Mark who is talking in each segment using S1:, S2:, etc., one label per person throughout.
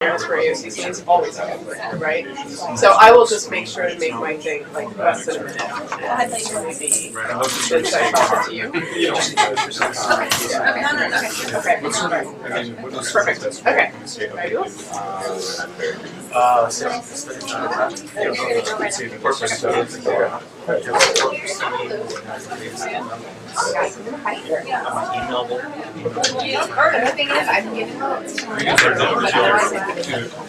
S1: for AOCC is always good, right? So I will just make sure to make my thing like less than a minute. And maybe since I talk to you. Okay. Perfect. Okay. Fabulous.
S2: The thing is, I'm getting votes.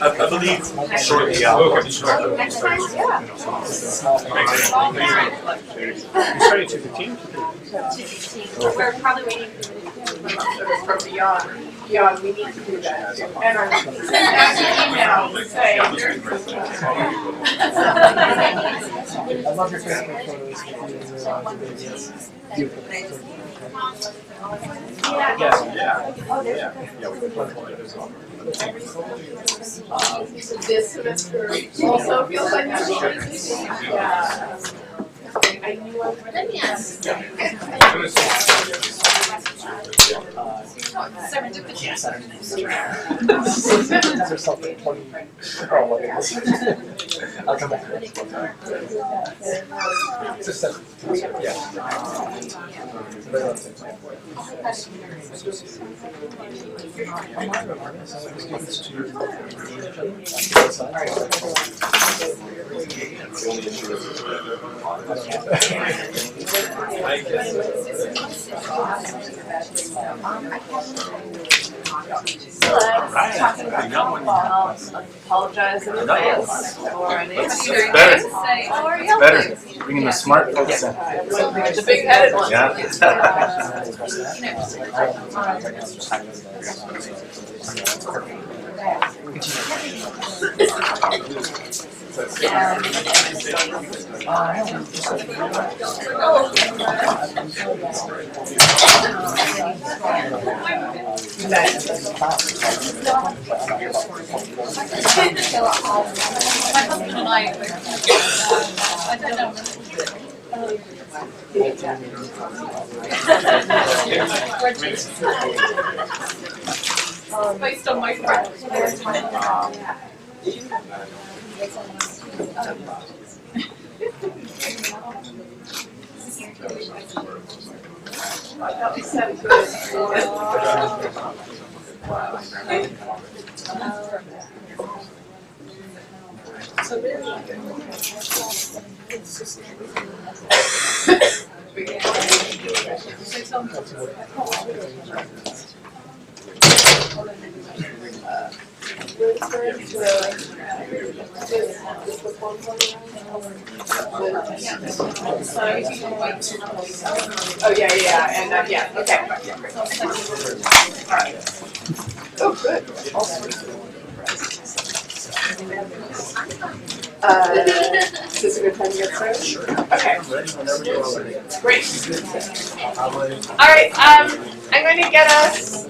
S3: I believe shortly after.
S2: Next time, yeah.
S4: You started 2:15?
S2: We're probably waiting
S1: From beyond, we need to do that. And I'm sending email to say.
S4: I love your Facebook photos. Beautiful.
S1: This semester also feels like that. Yeah. I knew I was
S4: There's something 20. Oh, okay. I'll come back. Just send it. Yeah.
S1: apologize in advance for any.
S3: It's better. It's better. Bringing the smart folks in.
S1: The big-headed ones.
S3: Yeah.
S2: Based on my friends.
S1: Oh yeah, and yeah, okay. Alright. Oh, good. Is this a good time to get started? Sure. Okay. Great. Alright, I'm going to get us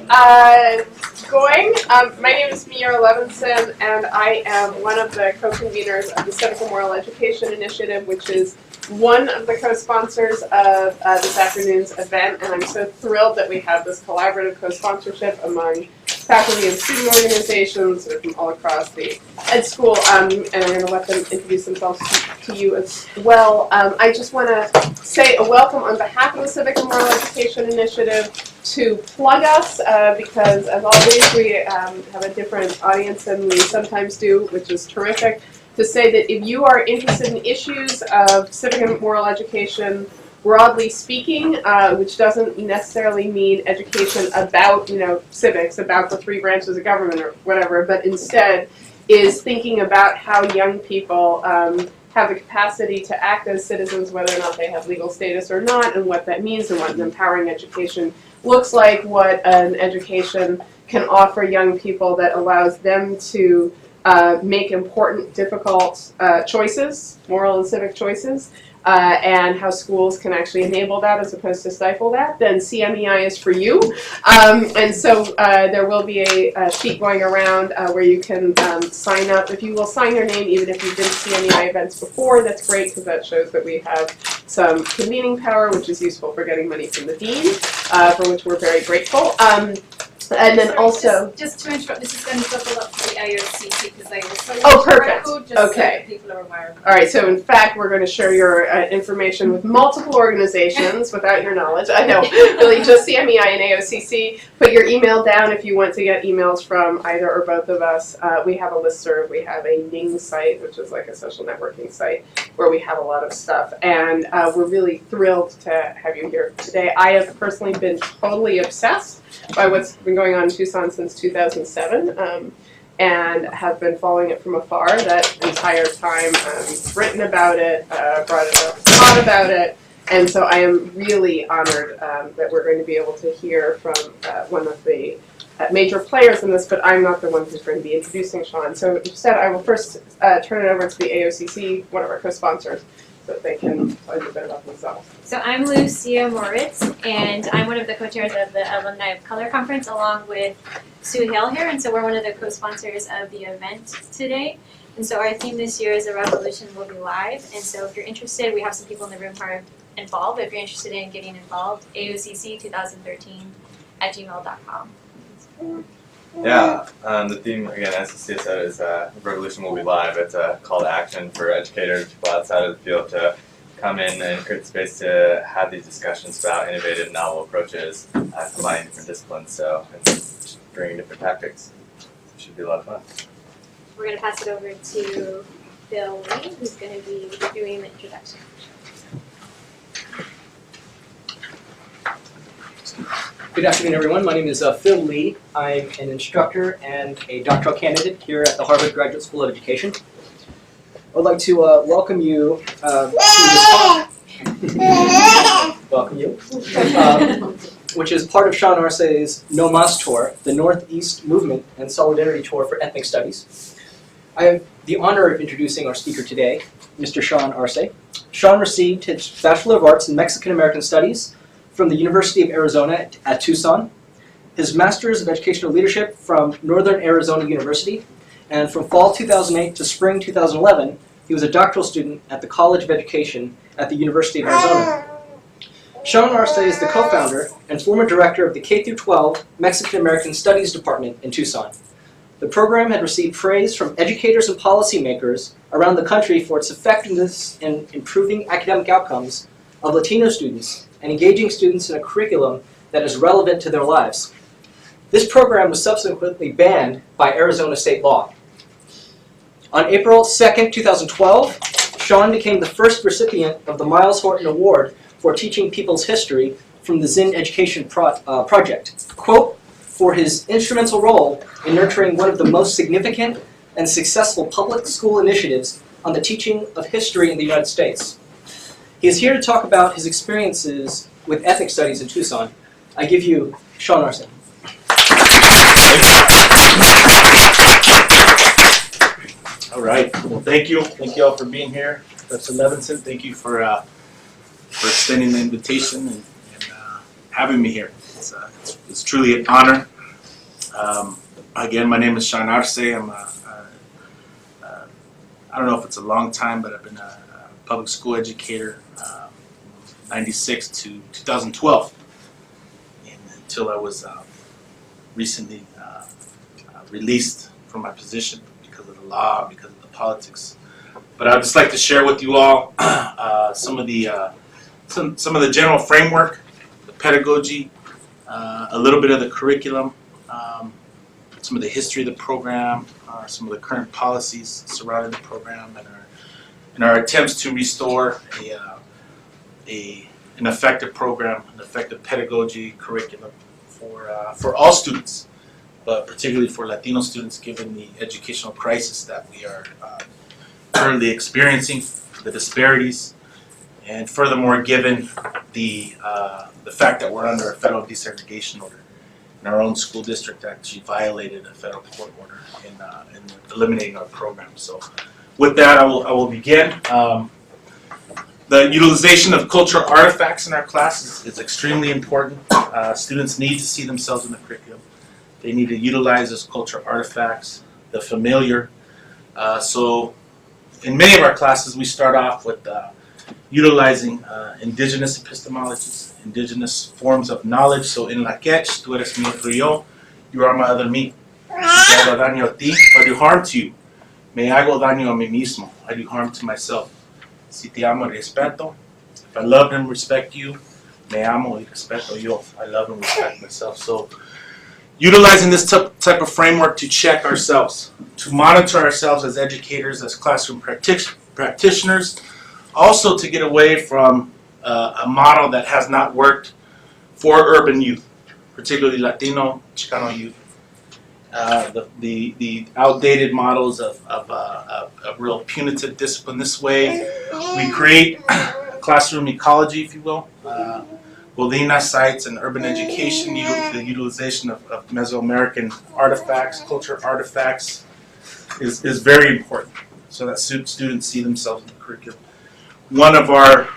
S1: going. My name is Miara Levinson, and I am one of the co-conveners of the Civic and Moral Education Initiative, which is one of the co-sponsors of this afternoon's event, and I'm so thrilled that we have this collaborative co-sponsorship among faculty and student organizations that are from all across the ed school, and I'm going to let them introduce themselves to you as well. I just want to say a welcome on behalf of the Civic and Moral Education Initiative to plug us, because as always we have a different audience than we sometimes do, which is terrific. To say that if you are interested in issues of civic and moral education, broadly speaking, which doesn't necessarily mean education about, civics, about the three branches of government or whatever, but instead is thinking about how young people have the capacity to act as citizens, whether or not they have legal status or not, and what that means, and what an empowering education looks like, what an education can offer young people that allows them to make important, difficult choices, moral and civic choices, and how schools can actually enable that as opposed to stifle that, then CMEI is for you. And so there will be a sheet going around where you can sign up. If you will sign your name, even if you've been to CMEI events before, that's great, because that shows that we have some convening power, which is useful for getting money from the dean, for which we're very grateful. And then
S2: Sorry,
S1: also,
S2: Just to interrupt, this is going to double up for the AOCC because they also
S1: Oh,
S2: want the
S1: perfect.
S2: record, just
S1: Okay.
S2: so that people are aware of it.
S1: all right, so in fact, we're going to share your information with multiple organizations without your knowledge. I know, really just CMEI and AOCC. Put your email down if you want to get emails from either or both of us. We have a listserv. We have a Ning site, which is like a social networking site where we have a lot of stuff. And we're really thrilled to have you here today. I have personally been totally obsessed by what's been going on in Tucson since 2007. And have been following it from afar that entire time. Written about it, brought it up, thought about it, and so I am really honored that we're going to be able to hear from one of the major players in this, but I'm not the one who's going to be introducing Sean. So instead, I will first turn it over to the AOCC, one of our co-sponsors, so that they can tell you a bit about themselves.
S5: So I'm Lucia Moritz, and I'm one of the co-chairs of the Alumni of Color Conference, along with Sue Hale here, and so we're one of the co-sponsors of the event today. And so our theme this year is A Revolution Will Be Live, and so if you're interested, we have some people in the room who are involved. If you're interested in getting involved, AOCC2013@gmail.com.
S6: Yeah, the theme, again, as Cecilia said, is Revolution Will Be Live. It's a call to action for educators, people outside of the field to come in and create space to have these discussions about innovative, novel approaches, combining different disciplines, so, and bringing different tactics. It should be a lot of fun.
S5: We're going to pass it over to Phil Lee, who's going to be doing the introduction.
S7: Good afternoon, everyone. My name is Phil Lee. I'm an instructor and a doctoral candidate here at the Harvard Graduate School of Education. I would like to welcome you to this talk. Welcome you. Which is part of Sean Arce's No Mas Tour, the Northeast Movement and Solidarity Tour for Ethnic Studies. I have the honor of introducing our speaker today, Mr. Sean Arce. Sean received his Bachelor of Arts in Mexican American Studies from the University of Arizona at Tucson, his Master's of Educational Leadership from Northern Arizona University, and from fall 2008 to spring 2011, he was a doctoral student at the College of Education at the University of Arizona. Sean Arce is the co-founder and former director of the K-12 Mexican American Studies Department in Tucson. The program had received praise from educators and policymakers around the country for its effectiveness in improving academic outcomes of Latino students and engaging students in a curriculum that is relevant to their lives. This program was subsequently banned by Arizona state law. On April 2nd, 2012, Sean became the first recipient of the Miles Horton Award for teaching people's history from the Zinn Education Project, quote, for his instrumental role in nurturing one of the most significant and successful public school initiatives on the teaching of history in the United States. He is here to talk about his experiences with ethnic studies in Tucson. I give you Sean Arce.
S3: All right. Well, thank you. Thank you all for being here. Professor Levinson, thank you for extending the invitation and having me here. It's truly an honor. Again, my name is Sean Arce. I'm I don't know if it's a long time, but I've been a public school educator, 96 to 2012, and until I was recently released from my position because of the law, because of the politics. But I'd just like to share with you all some of the general framework, the pedagogy, a little bit of the curriculum, some of the history of the program, some of the current policies surrounding the program, and our attempts to restore an effective program, an effective pedagogy curriculum for all students, but particularly for Latino students, given the educational crisis that we are currently experiencing, the disparities, and furthermore, given the fact that we're under a federal desegregation order. And our own school district actually violated a federal court order in eliminating our program. So with that, I will begin. The utilization of cultural artifacts in our class is extremely important. Students need to see themselves in the curriculum. They need to utilize those cultural artifacts, the familiar. So in many of our classes, we start off with utilizing indigenous epistemologies, indigenous forms of knowledge. So in Lak'ech, tú eres mío, tú y yo, You are my other me. Si te hago daño a ti, if I do harm to you, me hago daño a mí mismo. I do harm to myself. Si te amo y respeto, if I love and respect you, me amo y respeto yo. I love and respect myself. So, utilizing this type of framework to check ourselves, to monitor ourselves as educators, as classroom practitioners, also to get away from a model that has not worked for urban youth, particularly Latino, Chicano youth. The outdated models of real punitive discipline. This way, we create a classroom ecology, if you will. Godina sites and urban education, the utilization of Mesoamerican artifacts, culture artifacts, is very important so that students see themselves in the curriculum. One of our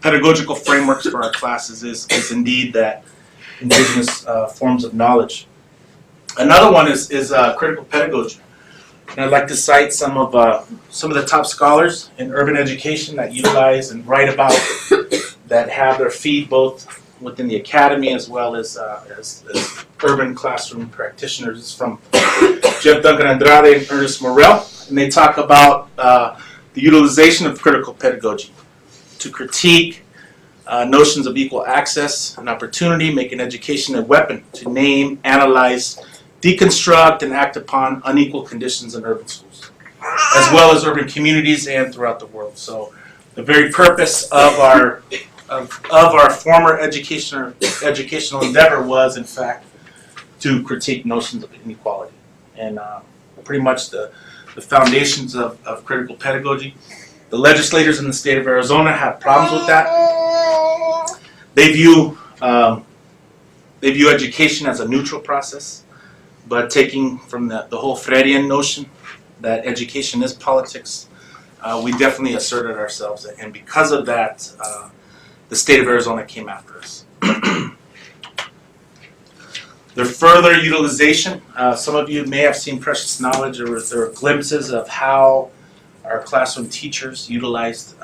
S3: pedagogical frameworks for our classes is indeed that indigenous forms of knowledge. Another one is critical pedagogy. And I'd like to cite some of the top scholars in urban education that utilize and write about that have their feet both within the academy as well as urban classroom practitioners. It's from Jeff Duncan Andrade and Ernest Morel, and they talk about the utilization of critical pedagogy to critique notions of equal access and opportunity, making education a weapon to name, analyze, deconstruct, and act upon unequal conditions in urban schools, as well as urban communities and throughout the world. So the very purpose of our former educational endeavor was, in fact, to critique notions of inequality. And pretty much the foundations of critical pedagogy. The legislators in the state of Arizona have problems with that. They view education as a neutral process, but taking from the whole Freirean notion that education is politics, we definitely asserted ourselves, and because of that, the state of Arizona came after us. Their further utilization, some of you may have seen Precious Knowledge, or there are glimpses of how our classroom teachers utilized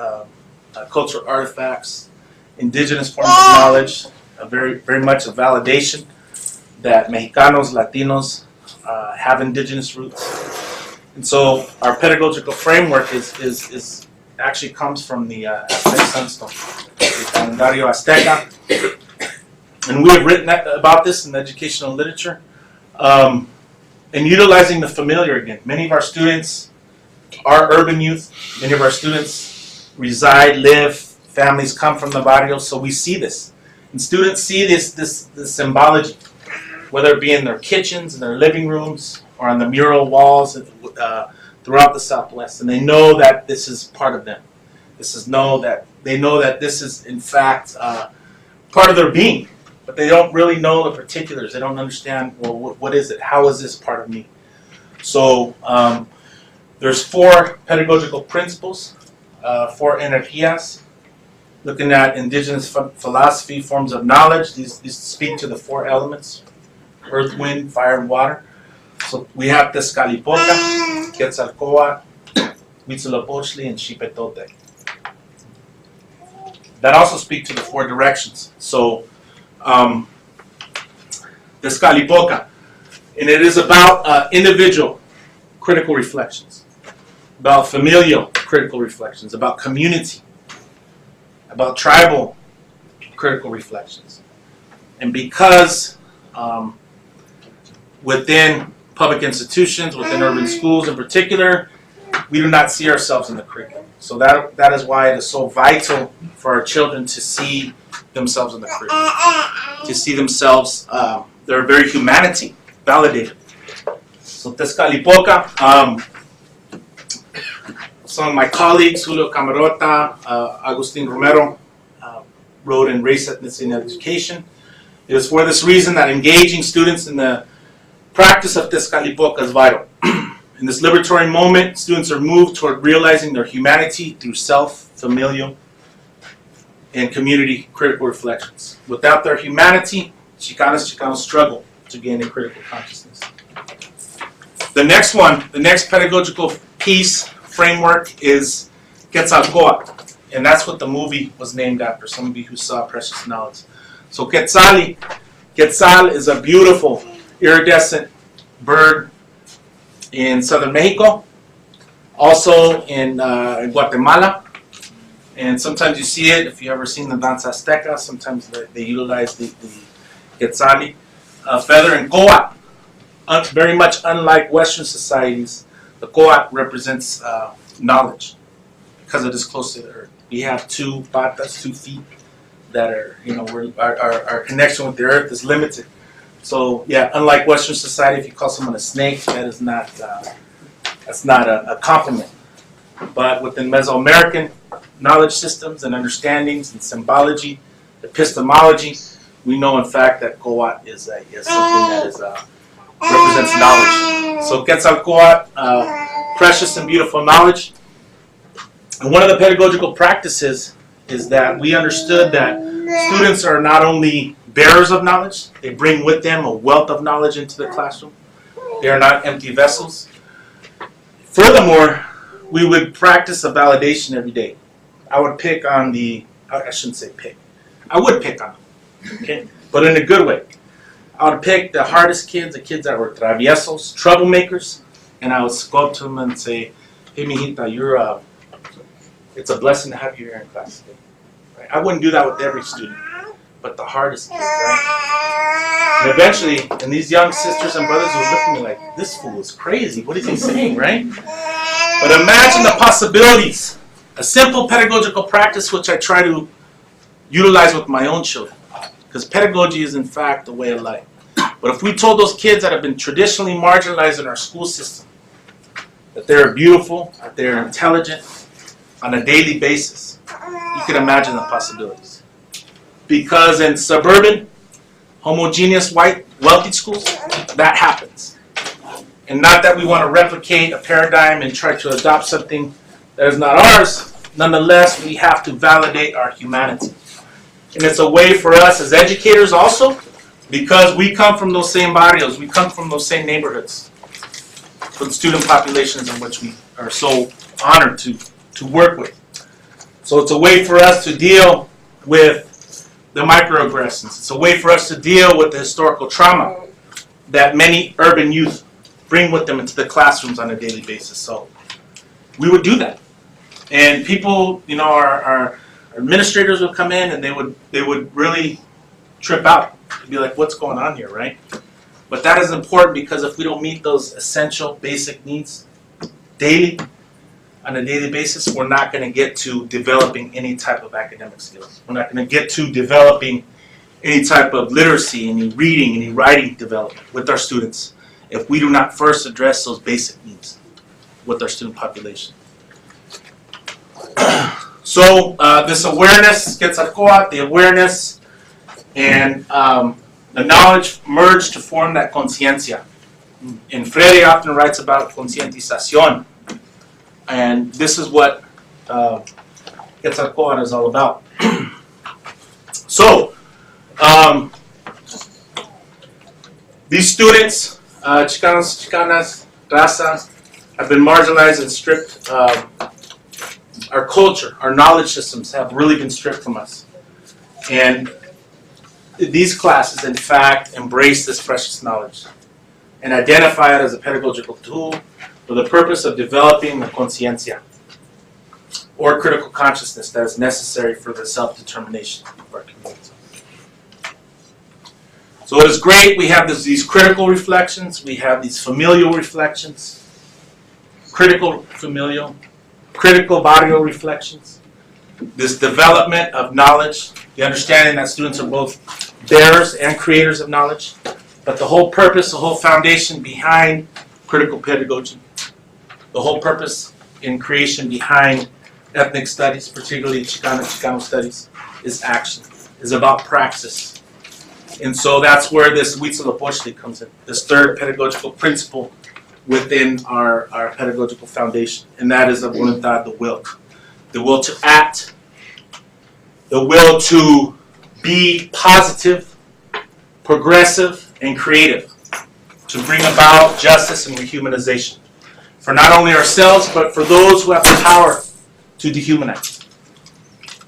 S3: cultural artifacts, indigenous forms of knowledge, very, very much a validation that Mexicanos, Latinos have indigenous roots. And so our pedagogical framework is actually comes from the Aztec Sunstone, the Calendario Azteca. And we have written about this in the educational literature. And utilizing the familiar again. Many of our students are urban youth. Many of our students reside, live, families come from the barrio, so we see this. And students see this symbology, whether it be in their kitchens, in their living rooms, or on the mural walls throughout the Southwest. And they know that this is part of them. They know that this is, in fact, part of their being. But they don't really know the particulars. They don't understand, well, what is it? How is this part of me? So there's 4 pedagogical principles, 4 energías, looking at indigenous philosophy, forms of knowledge. These speak to the 4 elements: earth, wind, fire, and water. So we have Tezcatlipoca, Quetzalcoatl, Huitzilopochtli, and Xipetotec. That also speak to the 4 directions. So Tezcatlipoca, and it is about individual critical reflections, about familial critical reflections, about community, about tribal critical reflections. And because within public institutions, within urban schools in particular, we do not see ourselves in the curriculum. So that is why it is so vital for our children to see themselves in the curriculum, to see themselves, their very humanity validated. So Tezcatlipoca, some of my colleagues, Julio Camarota, Agustin Romero, wrote in Race, Ethnicity, and Education. It is for this reason that engaging students in the practice of Tezcatlipoca is vital. In this liberatory moment, students are moved toward realizing their humanity through self, familial, and community critical reflections. Without their humanity, Chicanos struggle to gain a critical consciousness. The next pedagogical piece, framework, is Quetzalcoatl. And that's what the movie was named after, some of you who saw Precious Knowledge. So Quetzal is a beautiful iridescent bird in southern Mexico, also in Guatemala, and sometimes you see it if you've ever seen the Danza Azteca. Sometimes they utilize the quetzali feather. And coat, very much unlike Western societies, the coat represents knowledge because it is close to the earth. We have 2 patas, 2 feet that are, our connection with the earth is limited. So yeah, unlike Western society, if you call someone a snake, that is not that's not a compliment. But within Mesoamerican knowledge systems and understandings and symbology, epistemology, we know in fact that coat is something that is represents knowledge. So Quetzalcoatl, precious and beautiful knowledge. And one of the pedagogical practices is that we understood that students are not only bearers of knowledge, they bring with them a wealth of knowledge into the classroom. They are not empty vessels. Furthermore, we would practice a validation every day. I would pick on I shouldn't say pick. I would pick on them, okay? But in a good way. I would pick the hardest kids, the kids that were traviesos, troublemakers, and I would go up to them and say, hey, mijita, it's a blessing to have you here in class today. Right? I wouldn't do that with every student, but the hardest kids, right? And eventually, and these young sisters and brothers would look at me like, this fool is crazy. What is he saying, right? But imagine the possibilities. A simple pedagogical practice which I try to utilize with my own children. Because pedagogy is in fact a way of life. But if we told those kids that have been traditionally marginalized in our school system that they're beautiful, that they're intelligent on a daily basis, you can imagine the possibilities. Because in suburban, homogeneous, white, wealthy schools, that happens. And not that we want to replicate a paradigm and try to adopt something that is not ours. Nonetheless, we have to validate our humanity. And it's a way for us as educators also, because we come from those same barrios, we come from those same neighborhoods, for the student populations in which we are so honored to work with. So it's a way for us to deal with the microaggressions. It's a way for us to deal with the historical trauma that many urban youth bring with them into the classrooms on a daily basis. So we would do that. And people, our administrators would come in and they would really trip out. They'd be like, what's going on here, right? But that is important because if we don't meet those essential basic needs daily, on a daily basis, we're not going to get to developing any type of academic skills. We're not going to get to developing any type of literacy, any reading, any writing development with our students if we do not first address those basic needs with our student population. So this awareness, Quetzalcoatl, the awareness and the knowledge merge to form that conciencia. And Freire often writes about concientización. And this is what Quetzalcoatl is all about. So, these students, Chicanos, Chicanas, Raza, have been marginalized and stripped. Our culture, our knowledge systems have really been stripped from us. And these classes, in fact, embrace this precious knowledge and identify it as a pedagogical tool for the purpose of developing the conciencia, or critical consciousness that is necessary for the self-determination of our community. So it is great, we have these critical reflections, we have these familial reflections, critical familial, critical barrio reflections, this development of knowledge, the understanding that students are both bearers and creators of knowledge, but the whole purpose, the whole foundation behind critical pedagogy, the whole purpose in creation behind ethnic studies, particularly Chicano studies, is action, is about praxis. And so that's where this Huitzilopochtli comes in, this third pedagogical principle within our pedagogical foundation, and that is the voluntad, the will to act, the will to be positive, progressive, and creative, to bring about justice and rehumanization for not only ourselves, but for those who have the power to dehumanize.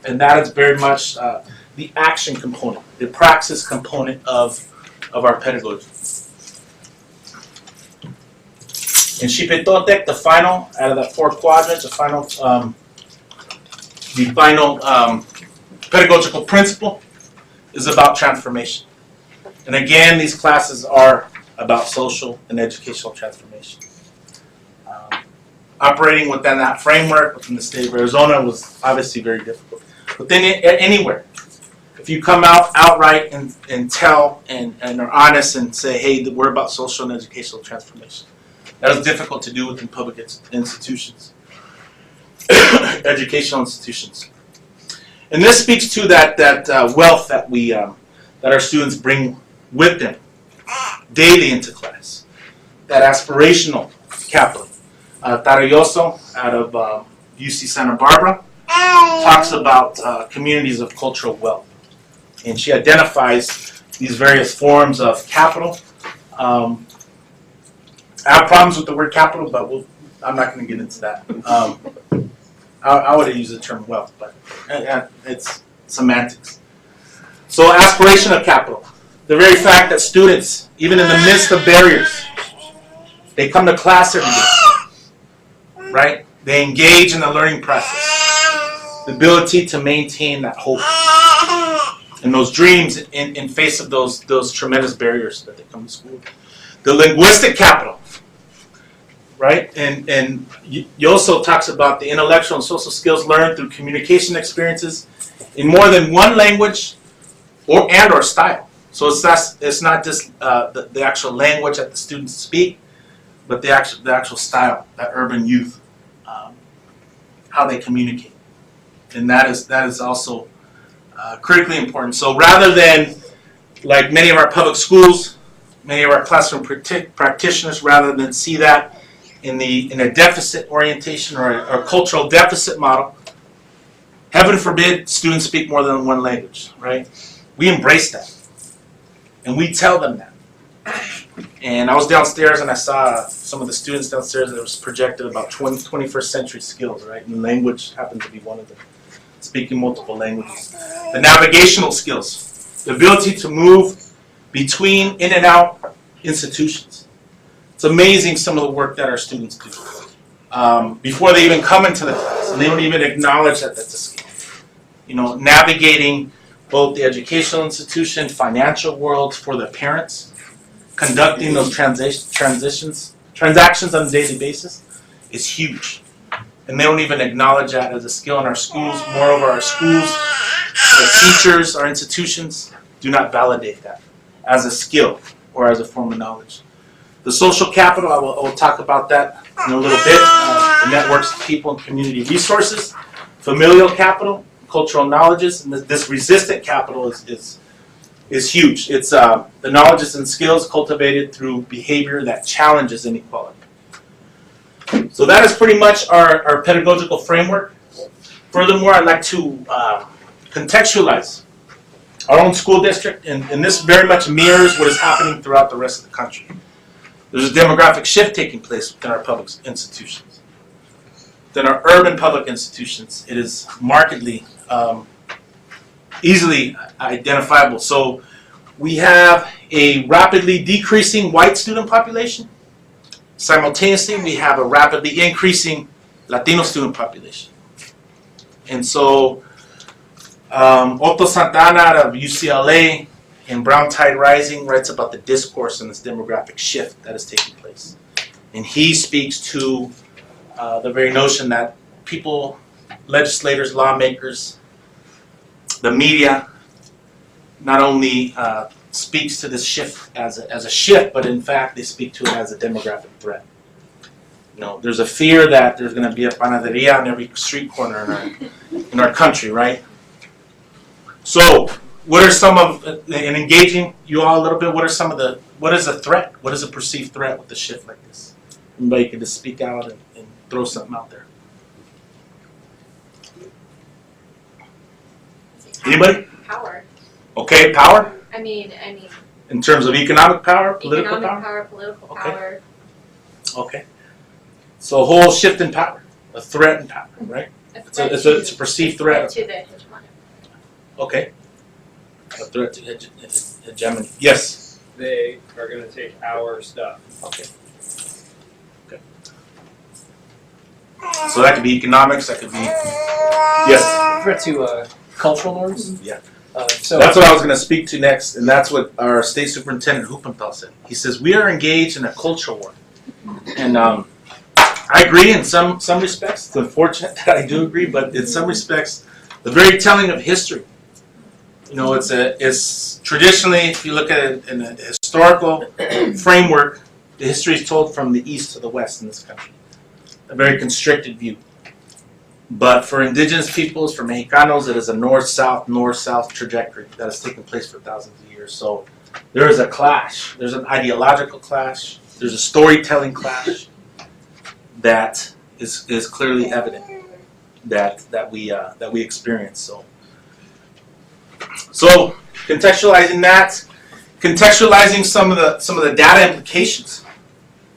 S3: And that is very much the action component, the praxis component of our pedagogy. In Xipetotec, the final out of that 4 quadrants, the final pedagogical principle is about transformation. And again, these classes are about social and educational transformation. Operating within that framework within the state of Arizona was obviously very difficult. But then anywhere, if you come out outright and tell and are honest and say, hey, we're about social and educational transformation. That is difficult to do within public institutions, educational institutions. And this speaks to that wealth that that our students bring with them daily into class. That aspirational capital. Tarayoso out of UC Santa Barbara talks about communities of cultural wealth. And she identifies these various forms of capital. I have problems with the word capital, but I'm not going to get into that. I would have used the term wealth, but it's semantics. So aspiration of capital. The very fact that students, even in the midst of barriers, they come to class every day, right? They engage in the learning process. The ability to maintain that hope and those dreams in face of those tremendous barriers that they come to school. The linguistic capital, right? And Yoso talks about the intellectual and social skills learned through communication experiences in more than one language or style. So it's not just the actual language that the students speak, but the actual style, that urban youth, how they communicate, and that is also critically important. So rather than like many of our public schools, many of our classroom practitioners, rather than see that in a deficit orientation or a cultural deficit model, heaven forbid students speak more than one language, right? We embrace that, and we tell them that. And I was downstairs and I saw some of the students downstairs that was projected about 21st century skills, right? And language happened to be one of them. Speaking multiple languages. The navigational skills. The ability to move between in and out institutions. It's amazing some of the work that our students do. Before they even come into the class, and they don't even acknowledge that that's a skill. You know, navigating both the educational institution, financial world for their parents, conducting those transactions on a daily basis is huge. And they don't even acknowledge that as a skill in our schools. Moreover, our schools, our teachers, our institutions do not validate that as a skill or as a form of knowledge. The social capital, I will talk about that in a little bit. The networks of people and community resources. Familial capital, cultural knowledges, and this resistant capital is huge. It's the knowledges and skills cultivated through behavior that challenges inequality. So that is pretty much our pedagogical framework. Furthermore, I'd like to contextualize our own school district, and this very much mirrors what is happening throughout the rest of the country. There's a demographic shift taking place within our public institutions. Within our urban public institutions, it is markedly easily identifiable. So we have a rapidly decreasing white student population. Simultaneously, we have a rapidly increasing Latino student population. And so Otto Santana out of UCLA in Brown Tide Rising writes about the discourse and this demographic shift that is taking place. And he speaks to the very notion that people, legislators, lawmakers, the media, not only speaks to this shift as a shift, but in fact they speak to it as a demographic threat. You know, there's a fear that there's going to be a panaderia on every street corner in our country, right? So, what are some of, in engaging you all a little bit, what is a threat? What is a perceived threat with a shift like this? Anybody can just speak out and throw something out there. Anybody?
S5: Power.
S3: Okay, power?
S5: I mean,
S3: In terms of economic power, political
S5: economic
S3: power?
S5: power, political
S3: Okay.
S5: power.
S3: Okay. So a whole shift in power, a threat in power, right? It's a perceived threat.
S5: To the hegemony.
S3: Okay. A threat to hegemony. Yes.
S4: They are going to take our stuff.
S3: Okay. Okay. So that could be economics, that could be, yes.
S7: Threat to cultural norms.
S3: Yeah.
S7: So
S3: That's what I was going to speak to next, and that's what our state superintendent Huppenthal said. He says we are engaged in a culture war, and I agree in some respects. It's unfortunate that I do agree, but in some respects, the very telling of history. You know, it's traditionally, if you look at it in a historical framework, the history is told from the east to the west in this country. A very constricted view. But for indigenous peoples, for Mexicanos, it is a north-south trajectory that has taken place for thousands of years. So there is a clash. There's an ideological clash. There's a storytelling clash that is clearly evident that we experience. So contextualizing that, contextualizing some of the data implications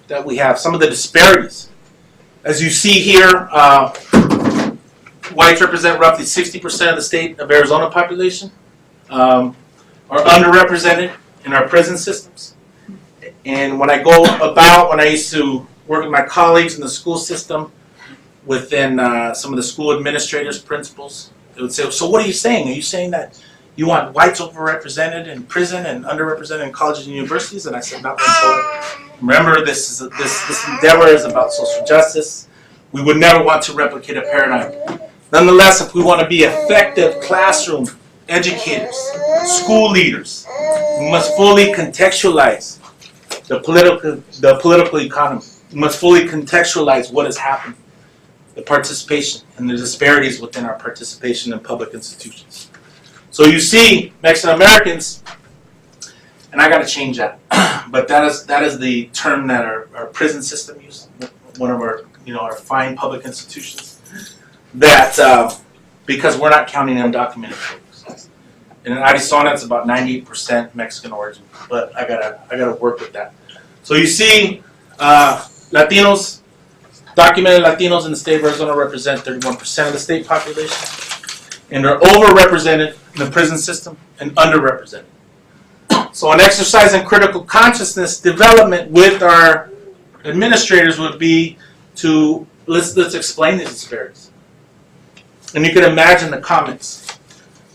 S3: that we have, some of the disparities. As you see here, whites represent roughly 60% of the state of Arizona population, are underrepresented in our prison systems. And when I used to work with my colleagues in the school system, within some of the school administrators, principals, they would say, so what are you saying? Are you saying that you want whites overrepresented in prison and underrepresented in colleges and universities? And I said, not so. Remember, this endeavor is about social justice. We would never want to replicate a paradigm. Nonetheless, if we want to be effective classroom educators, school leaders, we must fully contextualize the political economy. We must fully contextualize what has happened, the participation, and the disparities within our participation in public institutions. So you see, Mexican Americans, and I got to change that, but that is the term that our prison system uses, one of our fine public institutions. That because we're not counting undocumented folks. And in Arizona, it's about 98% Mexican origin, but I gotta work with that. So you see, Latinos, documented Latinos in the state of Arizona represent 31% of the state population, and are overrepresented in the prison system and underrepresented. So an exercise in critical consciousness development with our administrators would be to let's explain these disparities. And you can imagine the comments,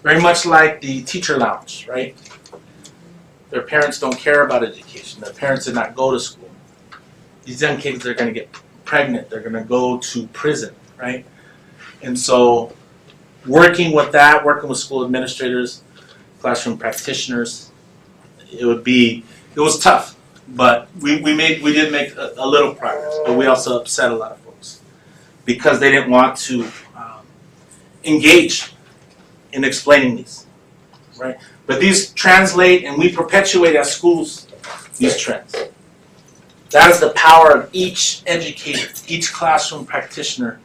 S3: very much like the teacher lounge, right? Their parents don't care about education. Their parents did not go to school. These young kids are going to get pregnant. They're going to go to prison, right? And so working with school administrators, classroom practitioners, it was tough, but we did make a little progress, but we also upset a lot of folks because they didn't want to engage in explaining these, right? But these translate, and we perpetuate as schools these trends. That is the power of each educator, each classroom practitioner,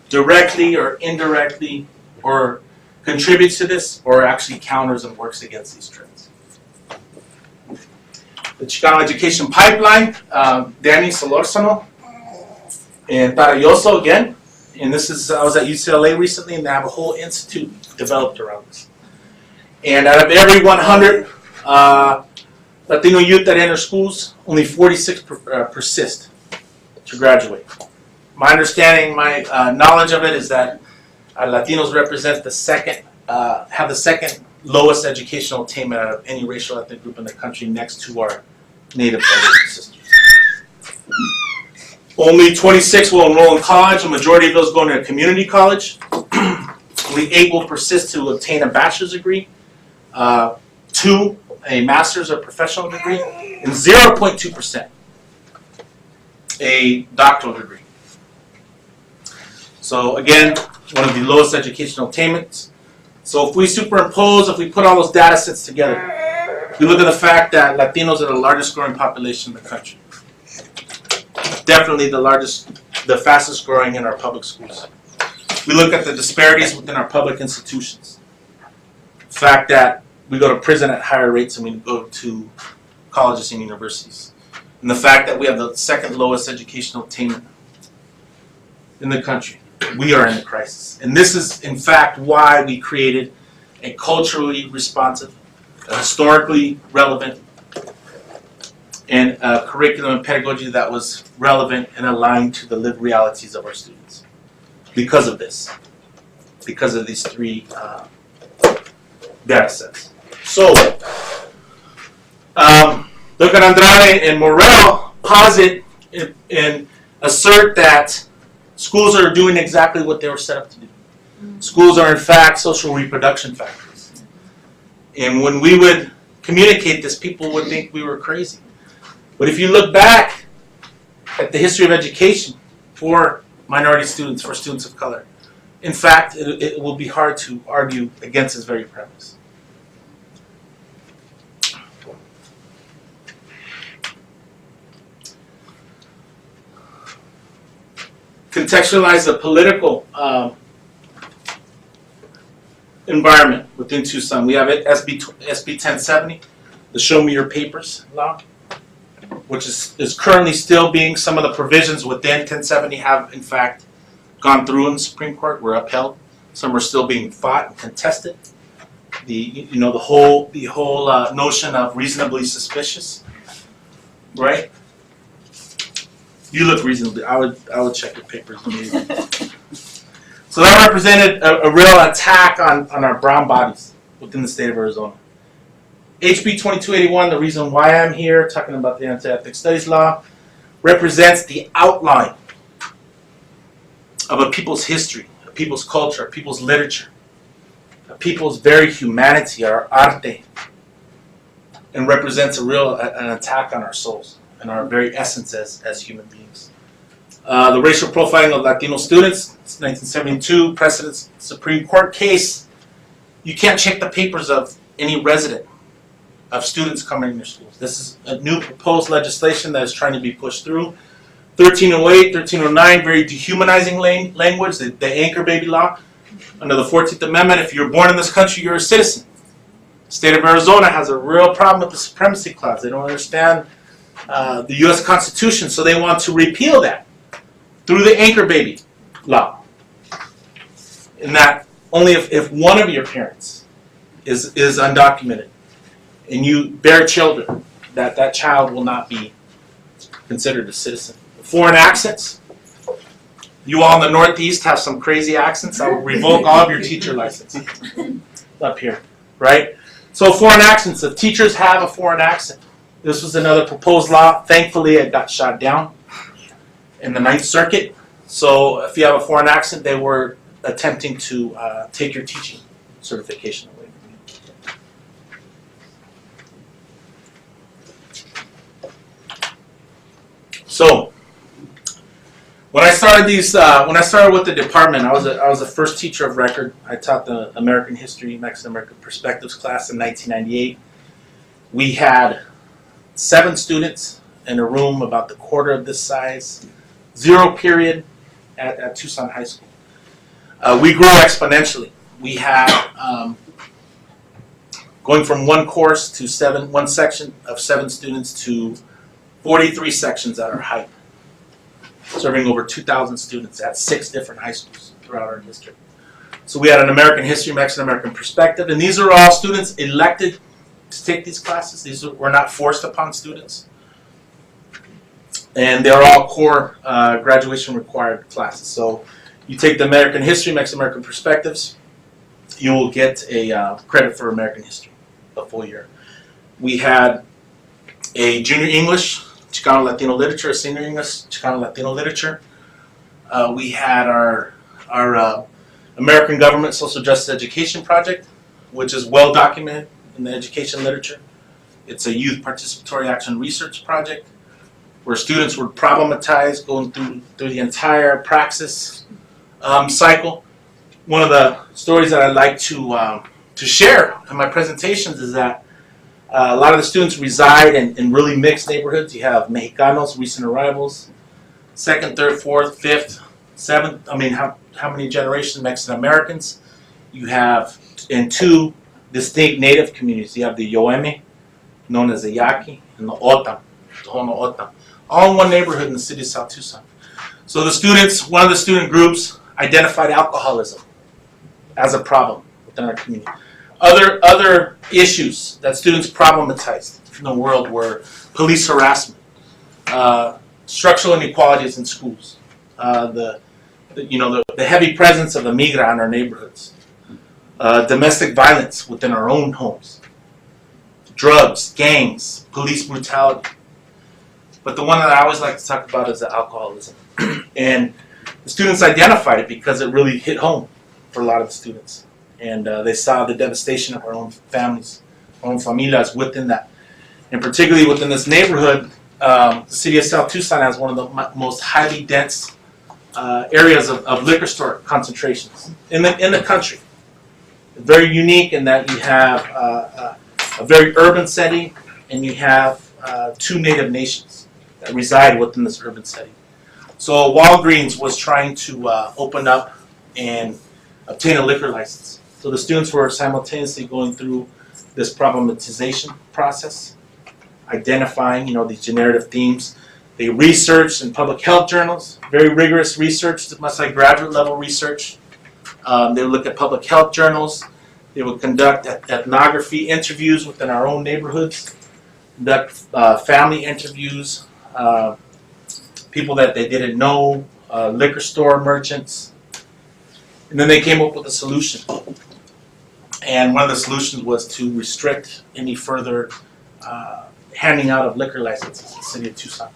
S3: directly or indirectly, or contributes to this, or actually counters and works against these trends. The Chicano Education Pipeline, Danny Solorzano, and Tarayoso again. And this is, I was at UCLA recently, and they have a whole institute developed around this. And out of every 100 Latino youth that enter schools, only 46 persist to graduate. My understanding, my knowledge of it is that Latinos represent have the second lowest educational attainment out of any racial ethnic group in the country, next to our Native brothers and sisters. Only 26 will enroll in college. A majority of those go to a community college. Only 8 will persist to obtain a bachelor's degree. 2, a master's or professional degree. And 0.2%, a doctoral degree. So again, one of the lowest educational attainments. So if we put all those data sets together, we look at the fact that Latinos are the largest growing population in the country. Definitely the fastest growing in our public schools. We look at the disparities within our public institutions. The fact that we go to prison at higher rates than we go to colleges and universities. And the fact that we have the second lowest educational attainment in the country. We are in a crisis. And this is, in fact, why we created a culturally responsive, a historically relevant, and a curriculum and pedagogy that was relevant and aligned to the lived realities of our students. because of this, because of these three data sets. So, Duncan Andrade and Morel posit and assert that schools are doing exactly what they were set up to do. Schools are in fact social reproduction factories. And when we would communicate this, people would think we were crazy. But if you look back at the history of education for minority students, for students of color, in fact, it will be hard to argue against this very premise. Contextualize the political environment within Tucson. We have SB 1070, the Show Me Your Papers law, which is currently still being, some of the provisions within 1070 have in fact gone through in the Supreme Court, were upheld. Some are still being fought and contested. The whole notion of reasonably suspicious, right? You look reasonably. I would check your papers immediately. So that represented a real attack on our brown bodies within the state of Arizona. HB 2281, the reason why I'm here talking about the anti-ethnic studies law, represents the outline of a people's history, a people's culture, a people's literature, a people's very humanity, our arte, and represents an attack on our souls and our very essence as human beings. The racial profiling of Latino students, 1972 precedent Supreme Court case. You can't check the papers of any resident of students coming in your schools. This is a new proposed legislation that is trying to be pushed through. 1308, 1309, very dehumanizing language, the anchor baby law. Under the 14th Amendment, if you're born in this country, you're a citizen. The state of Arizona has a real problem with the supremacy clause. They don't understand the U.S. Constitution, so they want to repeal that through the anchor baby law. In that only if one of your parents is undocumented and you bear children, that child will not be considered a citizen. Foreign accents. You all in the Northeast have some crazy accents. I will revoke all of your teacher licenses up here, right? So foreign accents. If teachers have a foreign accent, this was another proposed law. Thankfully, it got shot down in the Ninth Circuit. So if you have a foreign accent, they were attempting to take your teaching certification away from you. So when I started with the department, I was the first teacher of record. I taught the American History, Mexican American Perspectives class in 1998. We had 7 students in a room about the quarter of this size, 0 period at Tucson High School. We grew exponentially. We had going from one course to one section of 7 students to 43 sections at our height, serving over 2,000 students at 6 different high schools throughout our district. So we had an American History, Mexican American Perspective, and these are all students elected to take these classes. These were not forced upon students. And they're all core graduation required classes. So you take the American History, Mexican American Perspectives, you will get a credit for American History, a full year. We had a junior English, Chicano Latino Literature, a senior English, Chicano Latino Literature. We had our American Government Social Justice Education Project, which is well documented in the education literature. It's a youth participatory action research project where students would problematize going through the entire praxis cycle. One of the stories that I like to share in my presentations is that a lot of the students reside in really mixed neighborhoods. You have Mexicanos, recent arrivals, 2nd, 3rd, 4th, 5th, 7th. I mean, how many generations of Mexican Americans? You have in 2 distinct native communities. You have the Yoeme, known as the Yaqui, and the Otam, the Hono Otam, all in one neighborhood in the city of South Tucson. So the students, one of the student groups, identified alcoholism as a problem within our community. Other issues that students problematized in the world were police harassment, structural inequalities in schools, the the heavy presence of the migra in our neighborhoods, domestic violence within our own homes, drugs, gangs, police brutality. But the one that I always like to talk about is the alcoholism. And the students identified it because it really hit home for a lot of the students. And they saw the devastation of our own families, our own familias within that. And particularly within this neighborhood, the city of South Tucson has one of the most highly dense areas of liquor store concentrations in the country. Very unique in that you have a very urban setting and you have two native nations that reside within this urban setting. So Walgreens was trying to open up and obtain a liquor license. So the students were simultaneously going through this problematization process, identifying, these generative themes. They researched in public health journals, very rigorous research, much like graduate level research. They would look at public health journals. They would conduct ethnography interviews within our own neighborhoods, conduct family interviews, people that they didn't know, liquor store merchants. And then they came up with a solution. And one of the solutions was to restrict any further handing out of liquor licenses in the city of Tucson.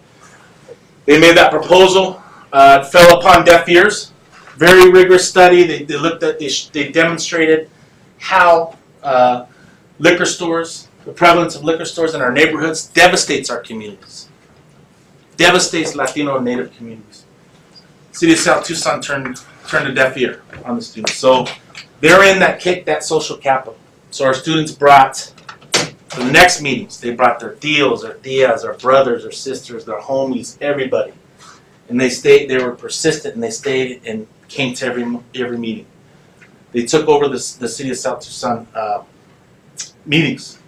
S3: They made that proposal. It fell upon deaf ears. Very rigorous study. They looked at, they demonstrated how liquor stores, the prevalence of liquor stores in our neighborhoods devastates our communities. Devastates Latino and Native communities. The city of South Tucson turned a deaf ear on the students. So therein that kicked that social capital. So our students brought, for the next meetings, they brought their tios, their tias, their brothers, their sisters, their homies, everybody. And they were persistent and they stayed and came to every meeting. They took over the city of South Tucson meetings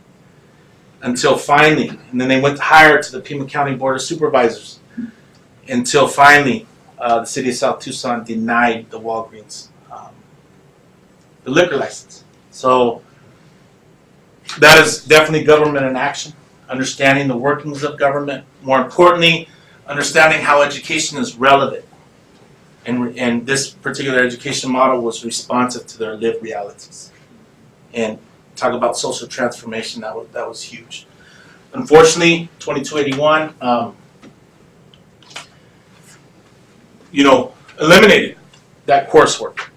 S3: until finally, and then they went higher to the Pima County Board of Supervisors until finally the city of South Tucson denied the Walgreens the liquor license. So that is definitely government in action, understanding the workings of government. More importantly, understanding how education is relevant. And this particular education model was responsive to their lived realities. And talk about social transformation, that was huge. Unfortunately, 2281, eliminated that coursework.